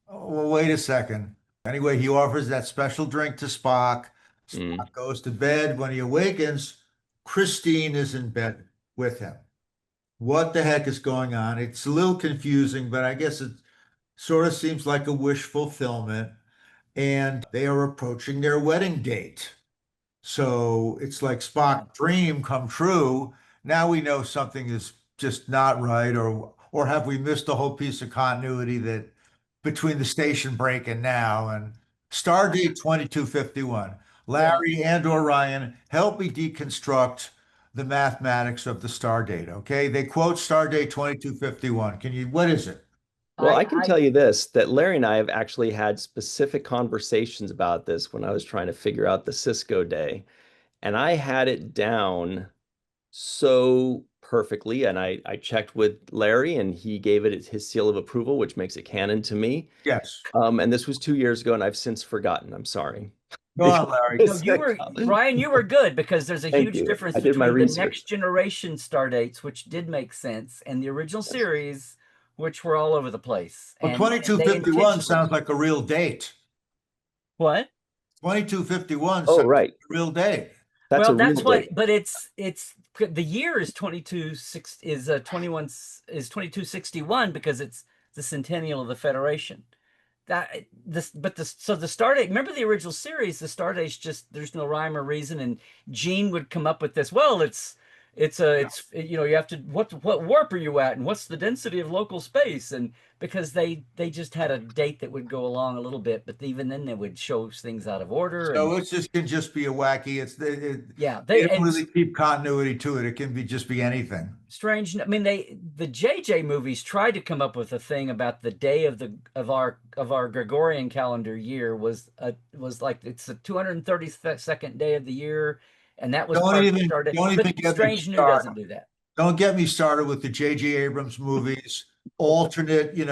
oh, well, wait a second. Anyway, he offers that special drink to Spock. Spock goes to bed. When he awakens, Christine is in bed with him. What the heck is going on? It's a little confusing, but I guess it sort of seems like a wish fulfillment. And they are approaching their wedding date. So it's like Spock's dream come true. Now we know something is just not right, or have we missed a whole piece of continuity that between the station break and now? And Stardate 2251. Larry and or Ryan, help me deconstruct the mathematics of the Stardate. Okay, they quote Stardate 2251. What is it? Well, I can tell you this, that Larry and I have actually had specific conversations about this when I was trying to figure out the Cisco day. And I had it down so perfectly. And I checked with Larry, and he gave it his seal of approval, which makes it canon to me. Yes. And this was 2 years ago, and I've since forgotten. I'm sorry. Go on, Larry. Ryan, you were good, because there's a huge difference between the next generation Stardates, which did make sense, and the original series, which were all over the place. Well, 2251 sounds like a real date. What? 2251 sounds like a real date. That's what, but it's the year is 2261 because it's the centennial of the Federation. so the Stardate, remember the original series, the Stardate's just, there's no rhyme or reason, and Gene would come up with this, well, you have to, what warp are you at, and what's the density of local space, and because they just had a date that would go along a little bit, but even then they would show things out of order. So it just can just be a wacky. They don't really keep continuity to it. It can just be anything. Strange. I mean, the JJ movies tried to come up with a thing about the day of our Gregorian calendar year was like it's the 232nd day of the year, and that was Don't even but get Strange New doesn't do that. Don't get me started with the J.J. Abrams movies, alternate, the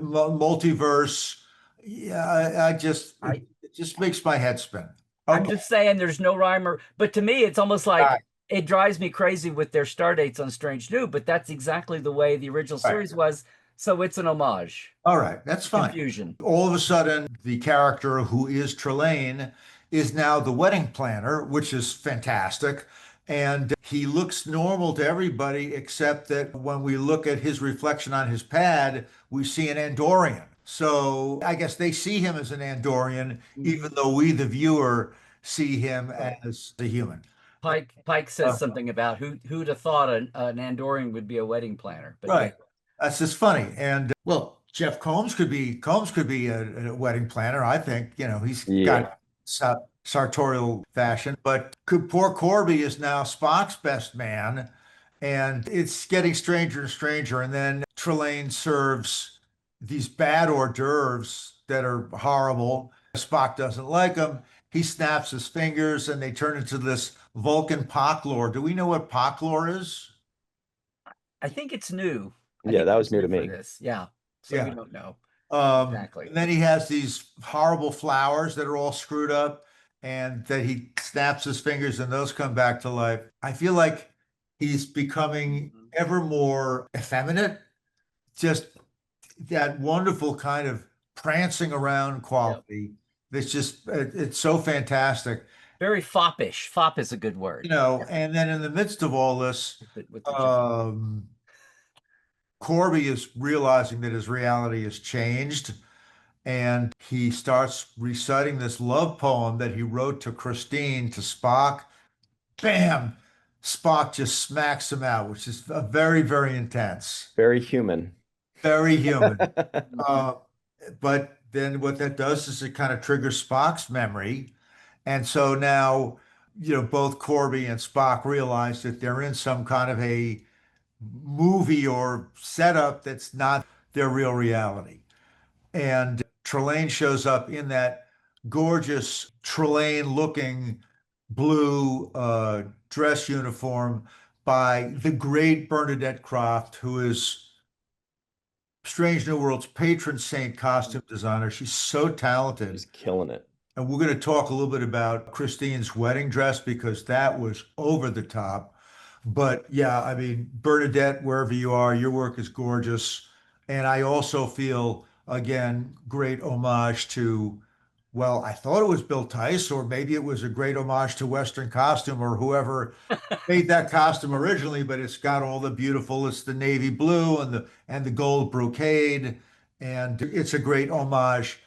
multiverse. Yeah, it just makes my head spin. Okay. I'm just saying there's no rhyme but to me, it's almost like it drives me crazy with their star dates on Strange New, but that's exactly the way the original series was. So it's an homage. All right, that's fine. Confusion. All of a sudden, the character who is Trelane is now the wedding planner, which is fantastic. And he looks normal to everybody, except that when we look at his reflection on his pad, we see an Andorian. So I guess they see him as an Andorian, even though we, the viewer, see him as a human. Pike says something about who'd have thought an Andorian would be a wedding planner. But right. Yeah. That's just funny. And well, Jeff Combs could be a wedding planner. I think, he's got sartorial fashion, but poor Corby is now Spock's best man, and it's getting stranger and stranger. And then Trelane serves these bad hors d'oeuvres that are horrible. Spock doesn't like them. He snaps his fingers, and they turn into this Vulcan Pocklore. Do we know what Pocklore is? I think it's new. Yeah, that was new to me. Yeah, so we don't know exactly. And then he has these horrible flowers that are all screwed up, and that he snaps his fingers and those come back to life. I feel like he's becoming ever more effeminate, just that wonderful kind of prancing around quality. It's so fantastic. Very foppish. Fop is a good word. And then in the midst of all this, Corby is realizing that his reality has changed. And he starts reciting this love poem that he wrote to Christine, to Spock. Bam! Spock just smacks him out, which is very, very intense. Very human. Very human. But then what that does is it kind of triggers Spock's memory. And so now, both Corby and Spock realize that they're in some kind of a movie or setup that's not their real reality. And Trelane shows up in that gorgeous Trelane-looking blue dress uniform by the great Bernadette Croft, who is Strange New World's patron saint costume designer. She's so talented. She's killing it. And we're going to talk a little bit about Christine's wedding dress, because that was over the top. But yeah, I mean, Bernadette, wherever you are, your work is gorgeous. And I also feel, again, great homage to, well, I thought it was Bill Tice, or maybe it was a great homage to Western Costume or whoever made that costume originally, but it's got all the beautiful, it's the navy blue and the gold brocade, and it's a great homage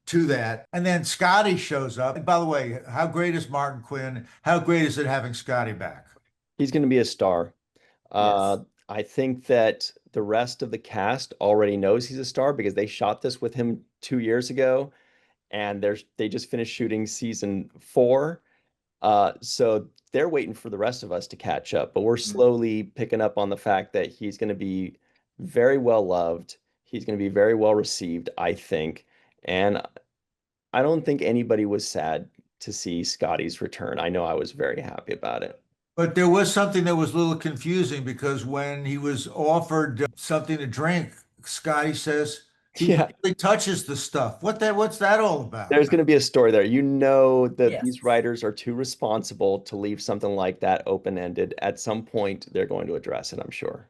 to that. And then Scotty shows up. And by the way, how great is Martin Quinn? How great is it having Scotty back? He's going to be a star. Yes. I think that the rest of the cast already knows he's a star because they shot this with him 2 years ago, and they just finished shooting season 4. So they're waiting for the rest of us to catch up, but we're slowly picking up on the fact that he's going to be very well loved. He's going to be very well received, I think. And I don't think anybody was sad to see Scotty's return. I know I was very happy about it. But there was something that was a little confusing, because when he was offered something to drink, Scotty says he really touches the stuff. What's that all about? There's going to be a story there. That these writers are too responsible to leave something like that open-ended. At some point, they're going to address it, I'm sure.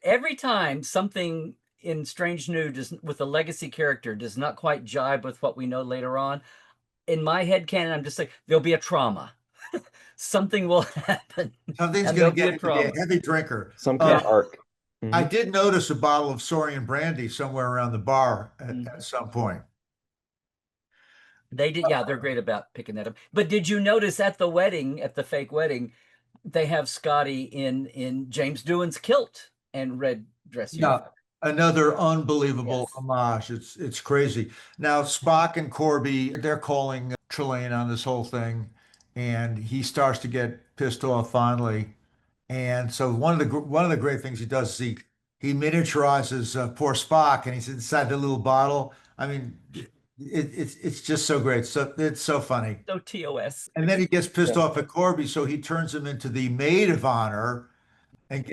Every time something in Strange New with a legacy character does not quite jibe with what we know later on, in my head canon, I'm just like, there'll be a trauma. Something will happen. Something's going to get to be a heavy drinker. Some kind of arc. I Mhm. did notice a bottle of Saurian brandy somewhere around the bar Mhm. at some point. They did, yeah, they're great about picking that up. But did you notice at the wedding, at the fake wedding, they have Scotty in James Doohan's kilt and red dress Yeah, uniform? another unbelievable Yes. homage. It's crazy. Now Spock and Corby, they're calling Trelane on this whole thing, and he starts to get pissed off finally. And so one of the great things he does is he miniaturizes poor Spock, and he's inside the little bottle. I mean, it's just so great. So it's so funny. So TOS. And then he gets pissed Yeah. off at Corby, so he turns him into the maid of honor. And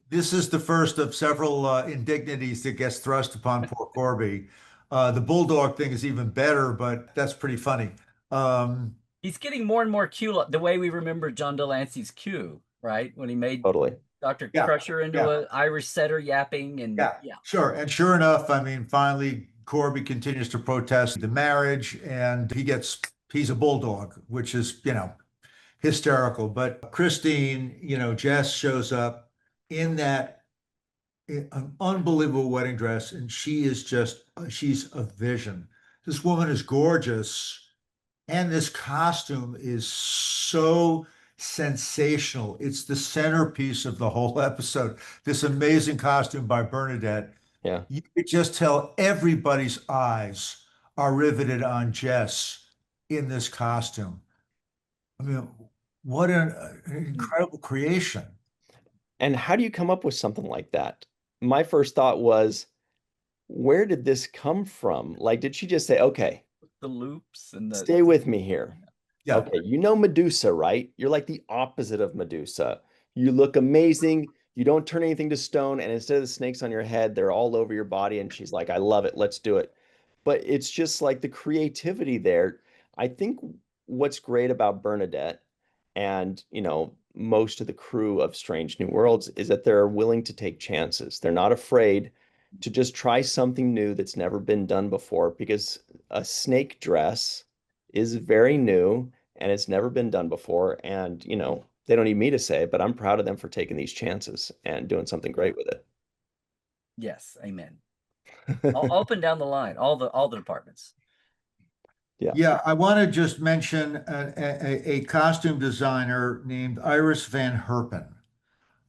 this is the first of several indignities that gets thrust upon poor Corby. The bulldog thing is even better, but that's pretty funny. Um, He's getting more and more Q, the way we remember John Delancey's Q, right? When he made Totally. Dr. yeah, Crusher into yeah, an Irish setter yapping, and yeah, yeah. sure. And sure enough, I mean, finally, Corby continues to protest the marriage, and he's a bulldog, which is, hysterical. But Christine, Jess shows up in an unbelievable wedding dress, and she's a vision. This woman is gorgeous, and this costume is so sensational. It's the centerpiece of the whole episode. This amazing costume by Bernadette. Yeah. You could just tell everybody's eyes are riveted on Jess in this costume. I mean, what an incredible creation. And how do you come up with something like that? My first thought was, where did this come from? Like, did she just say, okay, The loops and the stay with me here? Yeah. Okay, you know Medusa, right? You're like the opposite of Medusa. You look amazing. You don't turn anything to stone. And instead of the snakes on your head, they're all over your body. And she's like, I love it. Let's do it. But it's just like the creativity there. I think what's great about Bernadette and, most of the crew of Strange New Worlds is that they're willing to take chances. They're not afraid to just try something new that's never been done before because a snake dress is very new and it's never been done before. And, they don't need me to say it, but I'm proud of them for taking these chances and doing something great with yes, amen. it. Up and down the line, all the departments. Yeah. Yeah, I want to just mention a costume designer named Iris Van Herpen.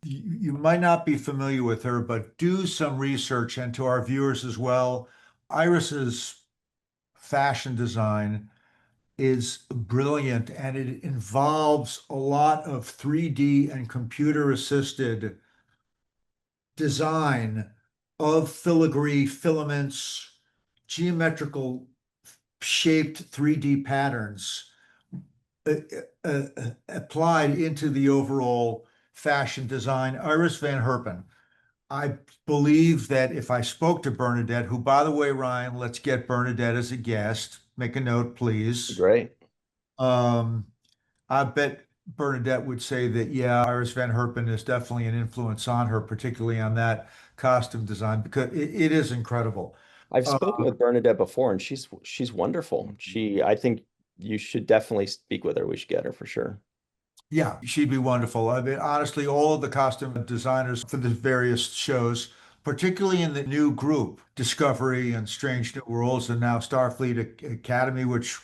You might not be familiar with her, but do some research, and to our viewers as well. Iris's fashion design is brilliant, and it involves a lot of 3D and computer assisted design of filigree filaments, geometrical shaped 3D patterns uh, applied into the overall fashion design. Iris Van Herpen. I believe that if I spoke to Bernadette, who, by the way, Ryan, let's get Bernadette as a guest. Make a note, please. Great. Um, I bet Bernadette would say that, yeah, Iris Van Herpen is definitely an influence on her, particularly on that costume design, because it is incredible. I've Uh, spoken with Bernadette before and she's wonderful. I think you should definitely speak with her. We should get her for sure. Yeah, she'd be wonderful. I mean, honestly, all of the costume designers for the various shows, particularly in the new group, Discovery and Strange New Worlds, and now Starfleet Academy, which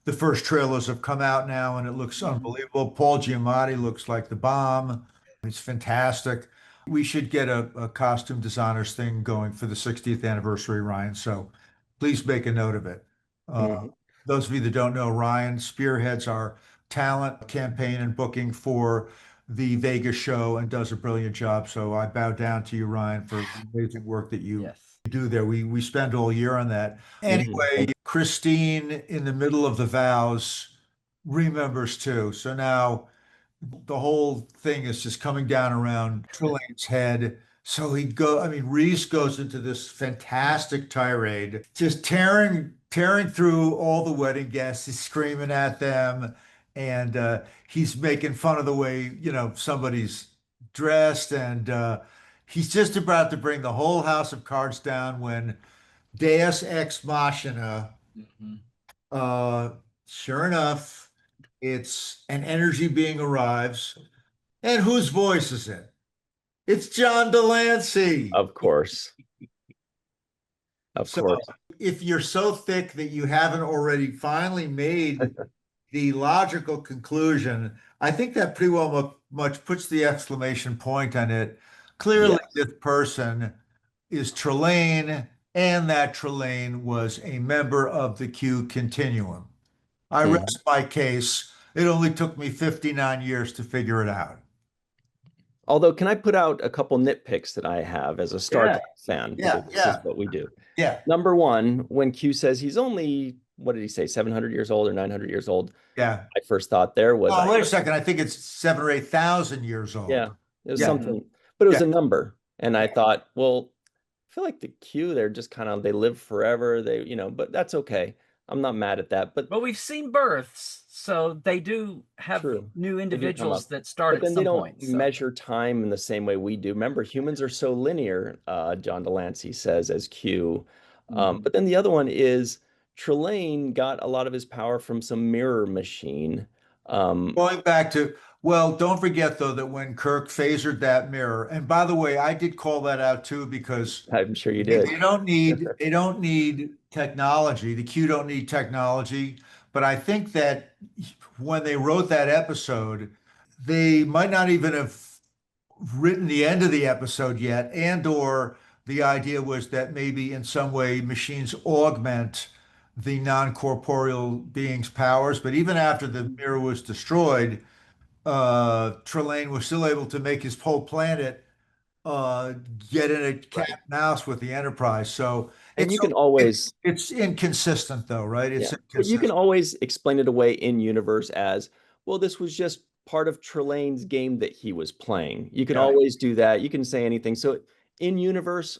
the first trailers have come out now, and it looks unbelievable. Paul Giamatti looks like the bomb. It's fantastic. We should get a costume designers thing going for the 60th anniversary, Ryan. So please make a note of it. Mhm. Those of you that don't know, Ryan spearheads our talent campaign and booking for the Vegas show and does a brilliant job. So I bow down to you, Ryan, for the amazing work that you Yes. do there. We spend all year on that. Mhm. Anyway, Christine in the middle of the vows remembers too. So now the whole thing is just coming down around Trelane's head. So I mean, Reese goes into this fantastic tirade, just tearing through all the wedding guests. He's screaming at them, and he's making fun of the way, somebody's dressed, and he's just about to bring the whole house of cards down when Deus Ex Machina, Mhm. uh, sure enough, it's an energy being arrives. And whose voice is it? It's John Delancey. Of course. Of So course. if you're so thick that you haven't already finally made the logical conclusion, I think that pretty well much puts the exclamation point on it. Clearly, Yes. this person is Trelane, and that Trelane was a member of the Q continuum. I rest my case. It only took me 59 years to figure it out. Although, can I put out a couple nitpicks that I have as a Star Yeah. Trek fan? Yeah, Because this is what we do. Yeah, Number one, when Q says he's only, what did he say, 700 years old or 900 years old? yeah. My first thought there was, Oh, wait a second. I think it's 7,000 or 8,000 years old. yeah, it was Yeah. something, but it was Yeah. a number. And I thought, well, I feel like the Q, they're just kind of, they live forever. But that's okay. I'm not mad at that. But we've seen births, so they do have true, new they do come individuals up. that start But at then they some don't point. So. measure time in the same way we do. Remember, humans are so linear, John Delancey says, as Q. But then the other one is Trelane got a lot of his power from some mirror machine. Going back to, well, don't forget though that when Kirk phasered that mirror, and by the way, I did call that out too because I'm sure you they did. they don't need technology. The Q don't need technology. But I think that when they wrote that episode, they might not even have written the end of the episode yet, and or the idea was that maybe in some way machines augment the non-corporeal being's powers. But even after the mirror was destroyed, Trelane was still able to make his whole planet uh, get in a cat and mouse with the Enterprise. So And you can always, it's inconsistent though, right? It's yeah, but you can inconsistent. always explain it away in universe as, well, this was just part of Trelane's game that he was playing. You can Yeah. always do that. You can say anything. So in universe,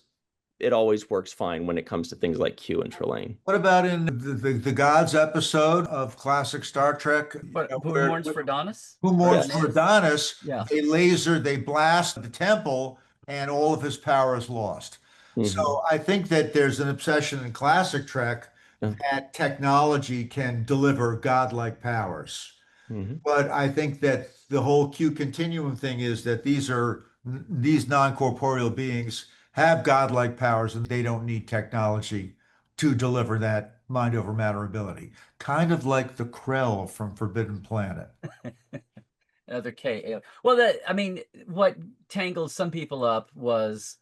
it always works fine when it comes to things like Q and Trelane. What about in the Gods episode of classic Star Trek? But who mourns for Adonis? Who mourns Yes. for Adonis? Yeah. They blast the temple, and all of his power is lost. Mhm. So I think that there's an obsession in classic Trek Yeah. that technology can deliver godlike powers. Mhm. But I think that the whole Q continuum thing is that these non-corporeal beings have godlike powers and they don't need technology to deliver that mind over matter ability. Kind of like the Krell from Forbidden Planet. Another K. Well, what tangled some people up was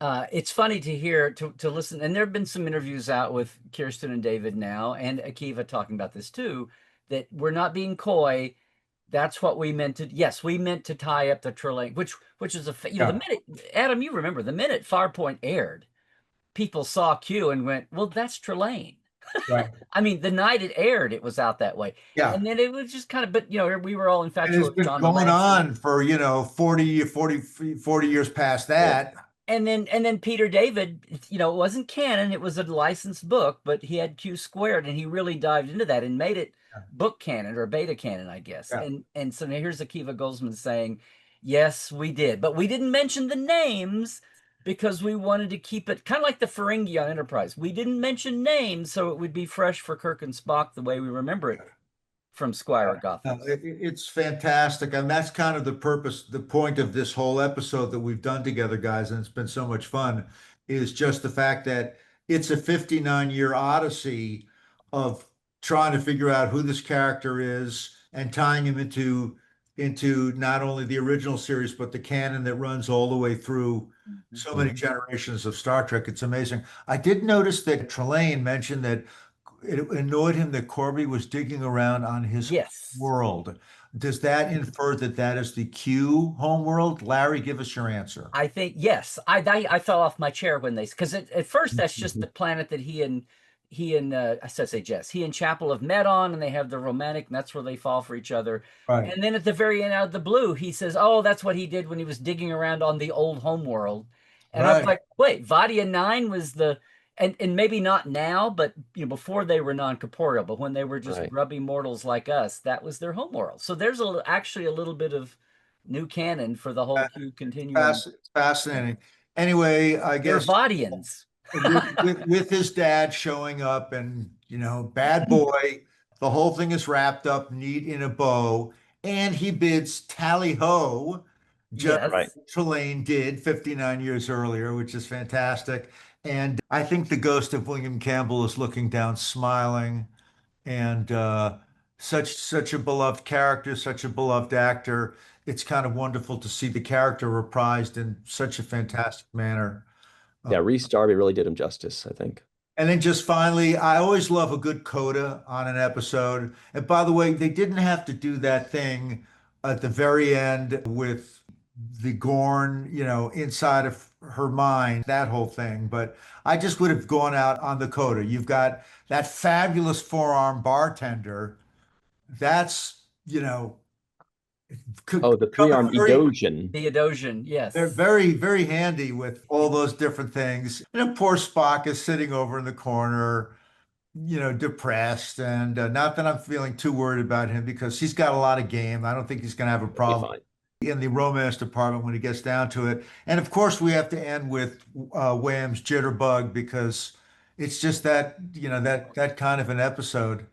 it's funny to hear, to listen, and there have been some interviews out with Kirsten and David now, and Akiva talking about this too, that we're not being coy. That's what we meant to. Yes, we meant to tie up the Trelane, which is the minute, Adam, you remember the minute Farpoint aired, people saw Q and went, well, that's Trelane. Right. I mean, the night it aired, it was out that way. Yeah. And then it was just kind of, but we were all And infatuated it's with been John going Delancey. on for 40 years past that. And then Peter David, it wasn't canon, it was a licensed book, but he had Q squared, and he really dived into that and made it book canon or beta canon, I guess. Yeah. And so now here's Akiva Goldsman saying, yes, we did, but we didn't mention the names because we wanted to keep it kind of like the Ferengi on Enterprise. We didn't mention names, so it would be fresh for Kirk and Spock the way we remember it from Squire of Gothos. It's fantastic. And that's kind of the point of this whole episode that we've done together, guys. And it's been so much fun, is just the fact that it's a 59-year odyssey of trying to figure out who this character is and tying him into not only the original series, but the canon that runs all the way through so many generations of Star Trek. It's amazing. I did notice that Trelane mentioned that it annoyed him that Corby was digging around on his world. Does that infer that that is the Q homeworld? Larry, give us your answer. I think yes. I fell off my chair when because at first that's just the planet that he and I said say Jess, he and Chapel have met on, and they have the romantic, and that's where they fall for each other. Right. And then at the very end, out of the blue, he says, "Oh, that's what he did when he was digging around on the old homeworld." And I was like, "Wait, Vadia 9 was the." And maybe not now, but before they were non-corporeal, but when they were just grubby mortals like us, that was their homeworld. So there's actually a little bit of new canon for the whole Q continuum. Fascinating. Anyway, I guess they're Vadians. with his dad showing up, and bad boy, the whole thing is wrapped up neat in a bow, and he bids tally ho just Yes. Right. Trelane did 59 years earlier, which is fantastic. And I think the ghost of William Campbell is looking down, smiling, and such a beloved character, such a beloved actor. It's kind of wonderful to see the character reprised in such a fantastic manner. Yeah, Reese Darby really did him justice, I think. And then just finally, I always love a good coda on an episode. And by the way, they didn't have to do that thing at the very end with the Gorn, inside of her mind, that whole thing. But I just would have gone out on the coda. You've got that fabulous four-arm bartender. That's, Oh, the three-armed Edosion. The Edosion, yes. they're very, very handy with all those different things. And then poor Spock is sitting over in the corner, depressed. And not that I'm feeling too worried about him because he's got a lot of game. I don't think he's going to have a Be problem fine. in the romance department when it gets down to it. And of course, we have to end with Wham's Jitterbug because it's just that, that kind of an episode.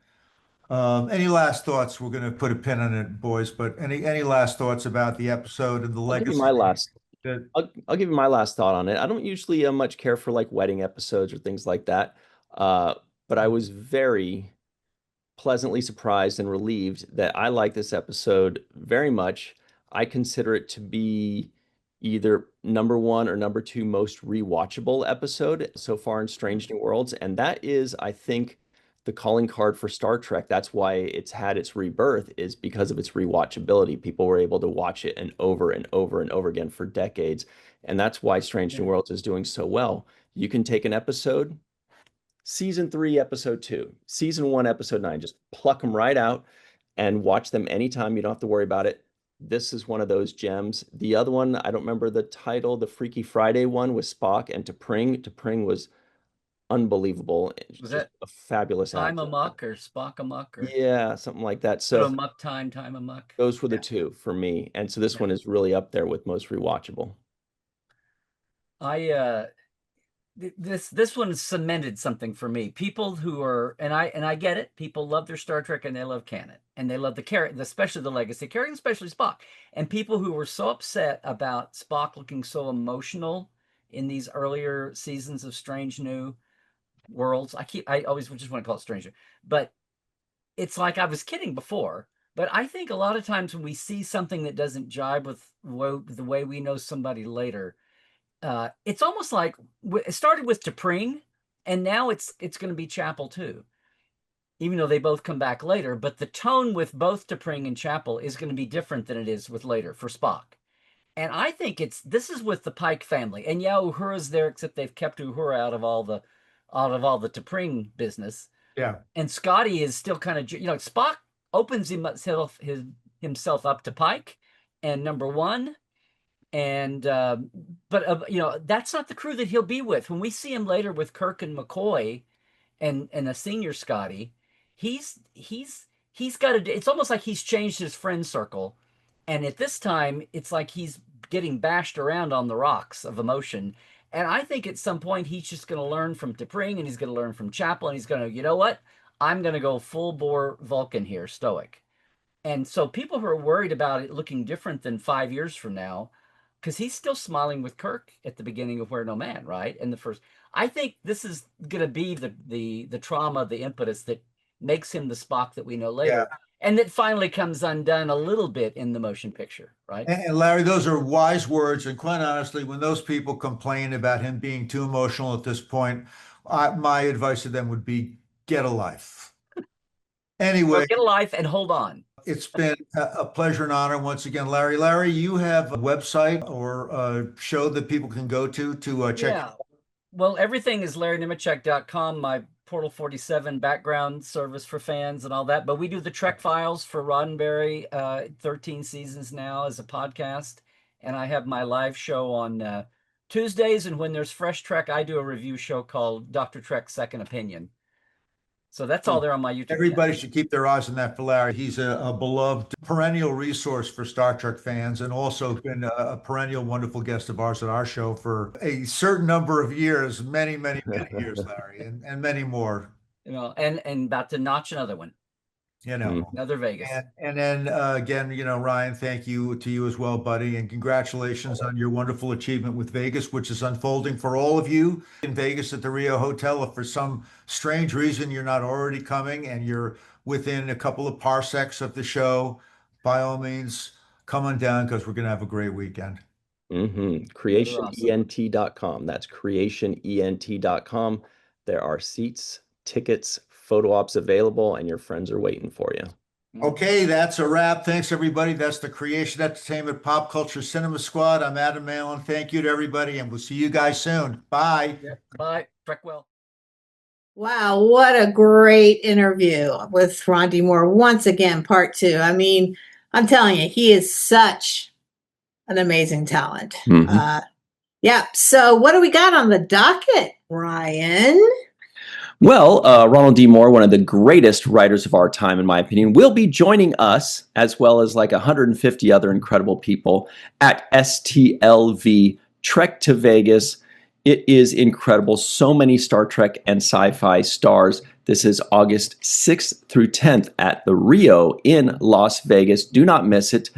Any last thoughts? We're going to put a pin on it, boys, but any last thoughts about the episode and the I'll give you legacy? my last. that- I'll give you my last thought on it. I don't usually much care for like wedding episodes or things like that, but I was very pleasantly surprised and relieved that I like this episode very much. I consider it to be either number one or number two most rewatchable episode so far in Strange New Worlds, and that is, I think, the calling card for Star Trek. That's why it's had its rebirth, is because of its rewatchability. People were able to watch it and over and over and over again for decades, and that's why Strange New Worlds is doing so well. You can take an episode, season 3, episode 2, season 1, episode 9, just pluck them right out and watch them anytime. You don't have to worry about it. This is one of those gems. The other one, I don't remember the title, the Freaky Friday one with Spock and T'Pring. T'Pring was unbelievable. Was Just that a fabulous Time actor. Amok or Spock Amok or Yeah, something like that. Put So Amok Time Amok? those were the two for me. And so this one is really up there with most rewatchable. This one has cemented something for me. People who are, and I get it. People love their Star Trek and they love canon and they love the character, especially the legacy character, especially Spock. And people who were so upset about Spock looking so emotional in these earlier seasons of Strange New Worlds. I always just want to call it Stranger, but it's like I was kidding before. But I think a lot of times when we see something that doesn't jibe with the way we know somebody later, it's almost like it started with T'Pring, and now it's going to be Chapel too, even though they both come back later. But the tone with both T'Pring and Chapel is going to be different than it is with later for Spock. And I think this is with the Pike family, and yeah, Uhura's there, except they've kept Uhura out of all the T'Pring business. Yeah. And Scotty is still kind of, Spock opens himself up to Pike and number one. And but that's not the crew that he'll be with. When we see him later with Kirk and McCoy and a senior Scotty, he's got it's almost like he's changed his friend circle. And at this time, it's like he's getting bashed around on the rocks of emotion. And I think at some point he's just going to learn from T'Pring and he's going to learn from Chapel and he's going to, you know what? I'm going to go full bore Vulcan here, stoic. And so people who are worried about it looking different than 5 years from now, because he's still smiling with Kirk at the beginning of Where No Man, right? And I think this is going to be the trauma, the impetus that makes him the Spock that we know later. Yeah. And that finally comes undone a little bit in the motion picture, right? And Larry, those are wise words. And quite honestly, when those people complain about him being too emotional at this point, my advice to them would be get a life. Anyway, Well, get a life and hold on. it's been a pleasure and honor once again, Larry. Larry, you have a website or a show that people can go to check. Yeah. Well, everything is LarryNemecek.com, my Portal 47 background service for fans and all that. But we do the Trek Files for Roddenberry, 13 seasons now as a podcast. And I have my live show on Tuesdays. And when there's fresh Trek, I do a review show called Dr. Trek's Second Opinion. So that's all there on my YouTube Everybody channel. should keep their eyes on that for Larry. He's a beloved perennial resource for Star Trek fans and also been a perennial wonderful guest of ours at our show for a certain number of years, many years, Larry, and many more. And about to notch another one. You know. Another Vegas. And then again, Ryan, thank you to you as well, buddy, and congratulations on your wonderful achievement with Vegas, which is unfolding for all of you in Vegas at the Rio Hotel. If for some strange reason you're not already coming and you're within a couple of parsecs of the show, by all means, come on down because we're going to have a great weekend. CreationENT.com. That's CreationENT.com. There are seats, tickets, photo ops available, and your friends are waiting for you. Okay, that's a wrap. Thanks, everybody. That's the Creation Entertainment Pop Culture Cinema Squad. I'm Adam Malin. Thank you to everybody, and we'll see you guys soon. Bye. Yeah, bye. Trek well. Wow, what a great interview with Ron D. Moore. Once again, part 2. I mean, I'm telling you, he is such an amazing talent. Yeah. So what do we got on the docket, Ryan? Well, Ronald D. Moore, one of the greatest writers of our time, in my opinion, will be joining us, as well as like 150 other incredible people, at STLV Trek to Vegas. It is incredible. So many Star Trek and sci-fi stars. This is August 6th through 10th at the Rio in Las Vegas. Do not miss it.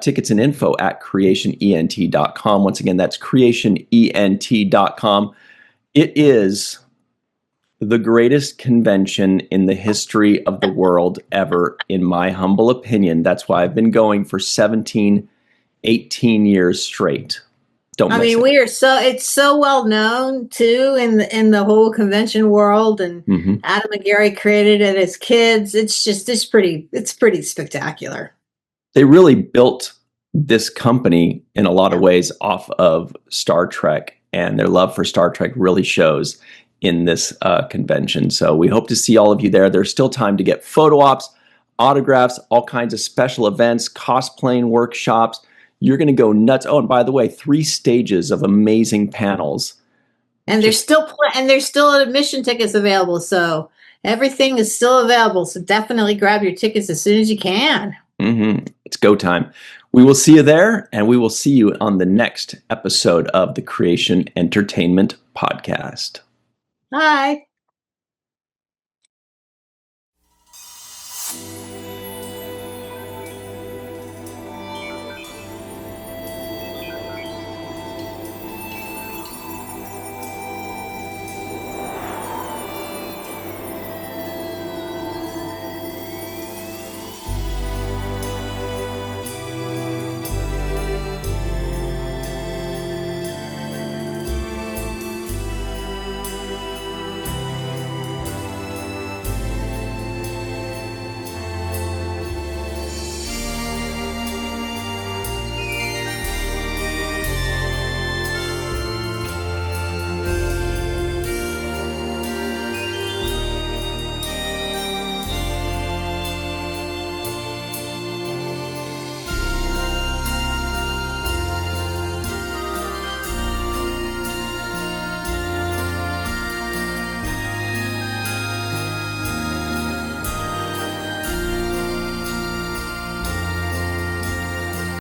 Tickets and info at creationent.com. Once again, that's creationent.com. It is the greatest convention in the history of the world ever, in my humble opinion. That's why I've been going for 17, 18 years straight. Don't miss it. It's so well known too in the whole convention world, and Adam and Gary created it as kids. It's pretty spectacular. They really built this company in a lot of ways off of Star Trek, and their love for Star Trek really shows in this convention. So we hope to see all of you there. There's still time to get photo ops, autographs, all kinds of special events, cosplaying workshops. You're going to go nuts. Oh, and by the way, 3 stages of amazing panels. And there's still admission tickets available. So everything is still available. So definitely grab your tickets as soon as you can. It's go time. We will see you there, and we will see you on the next episode of the Creation Entertainment Podcast. Bye.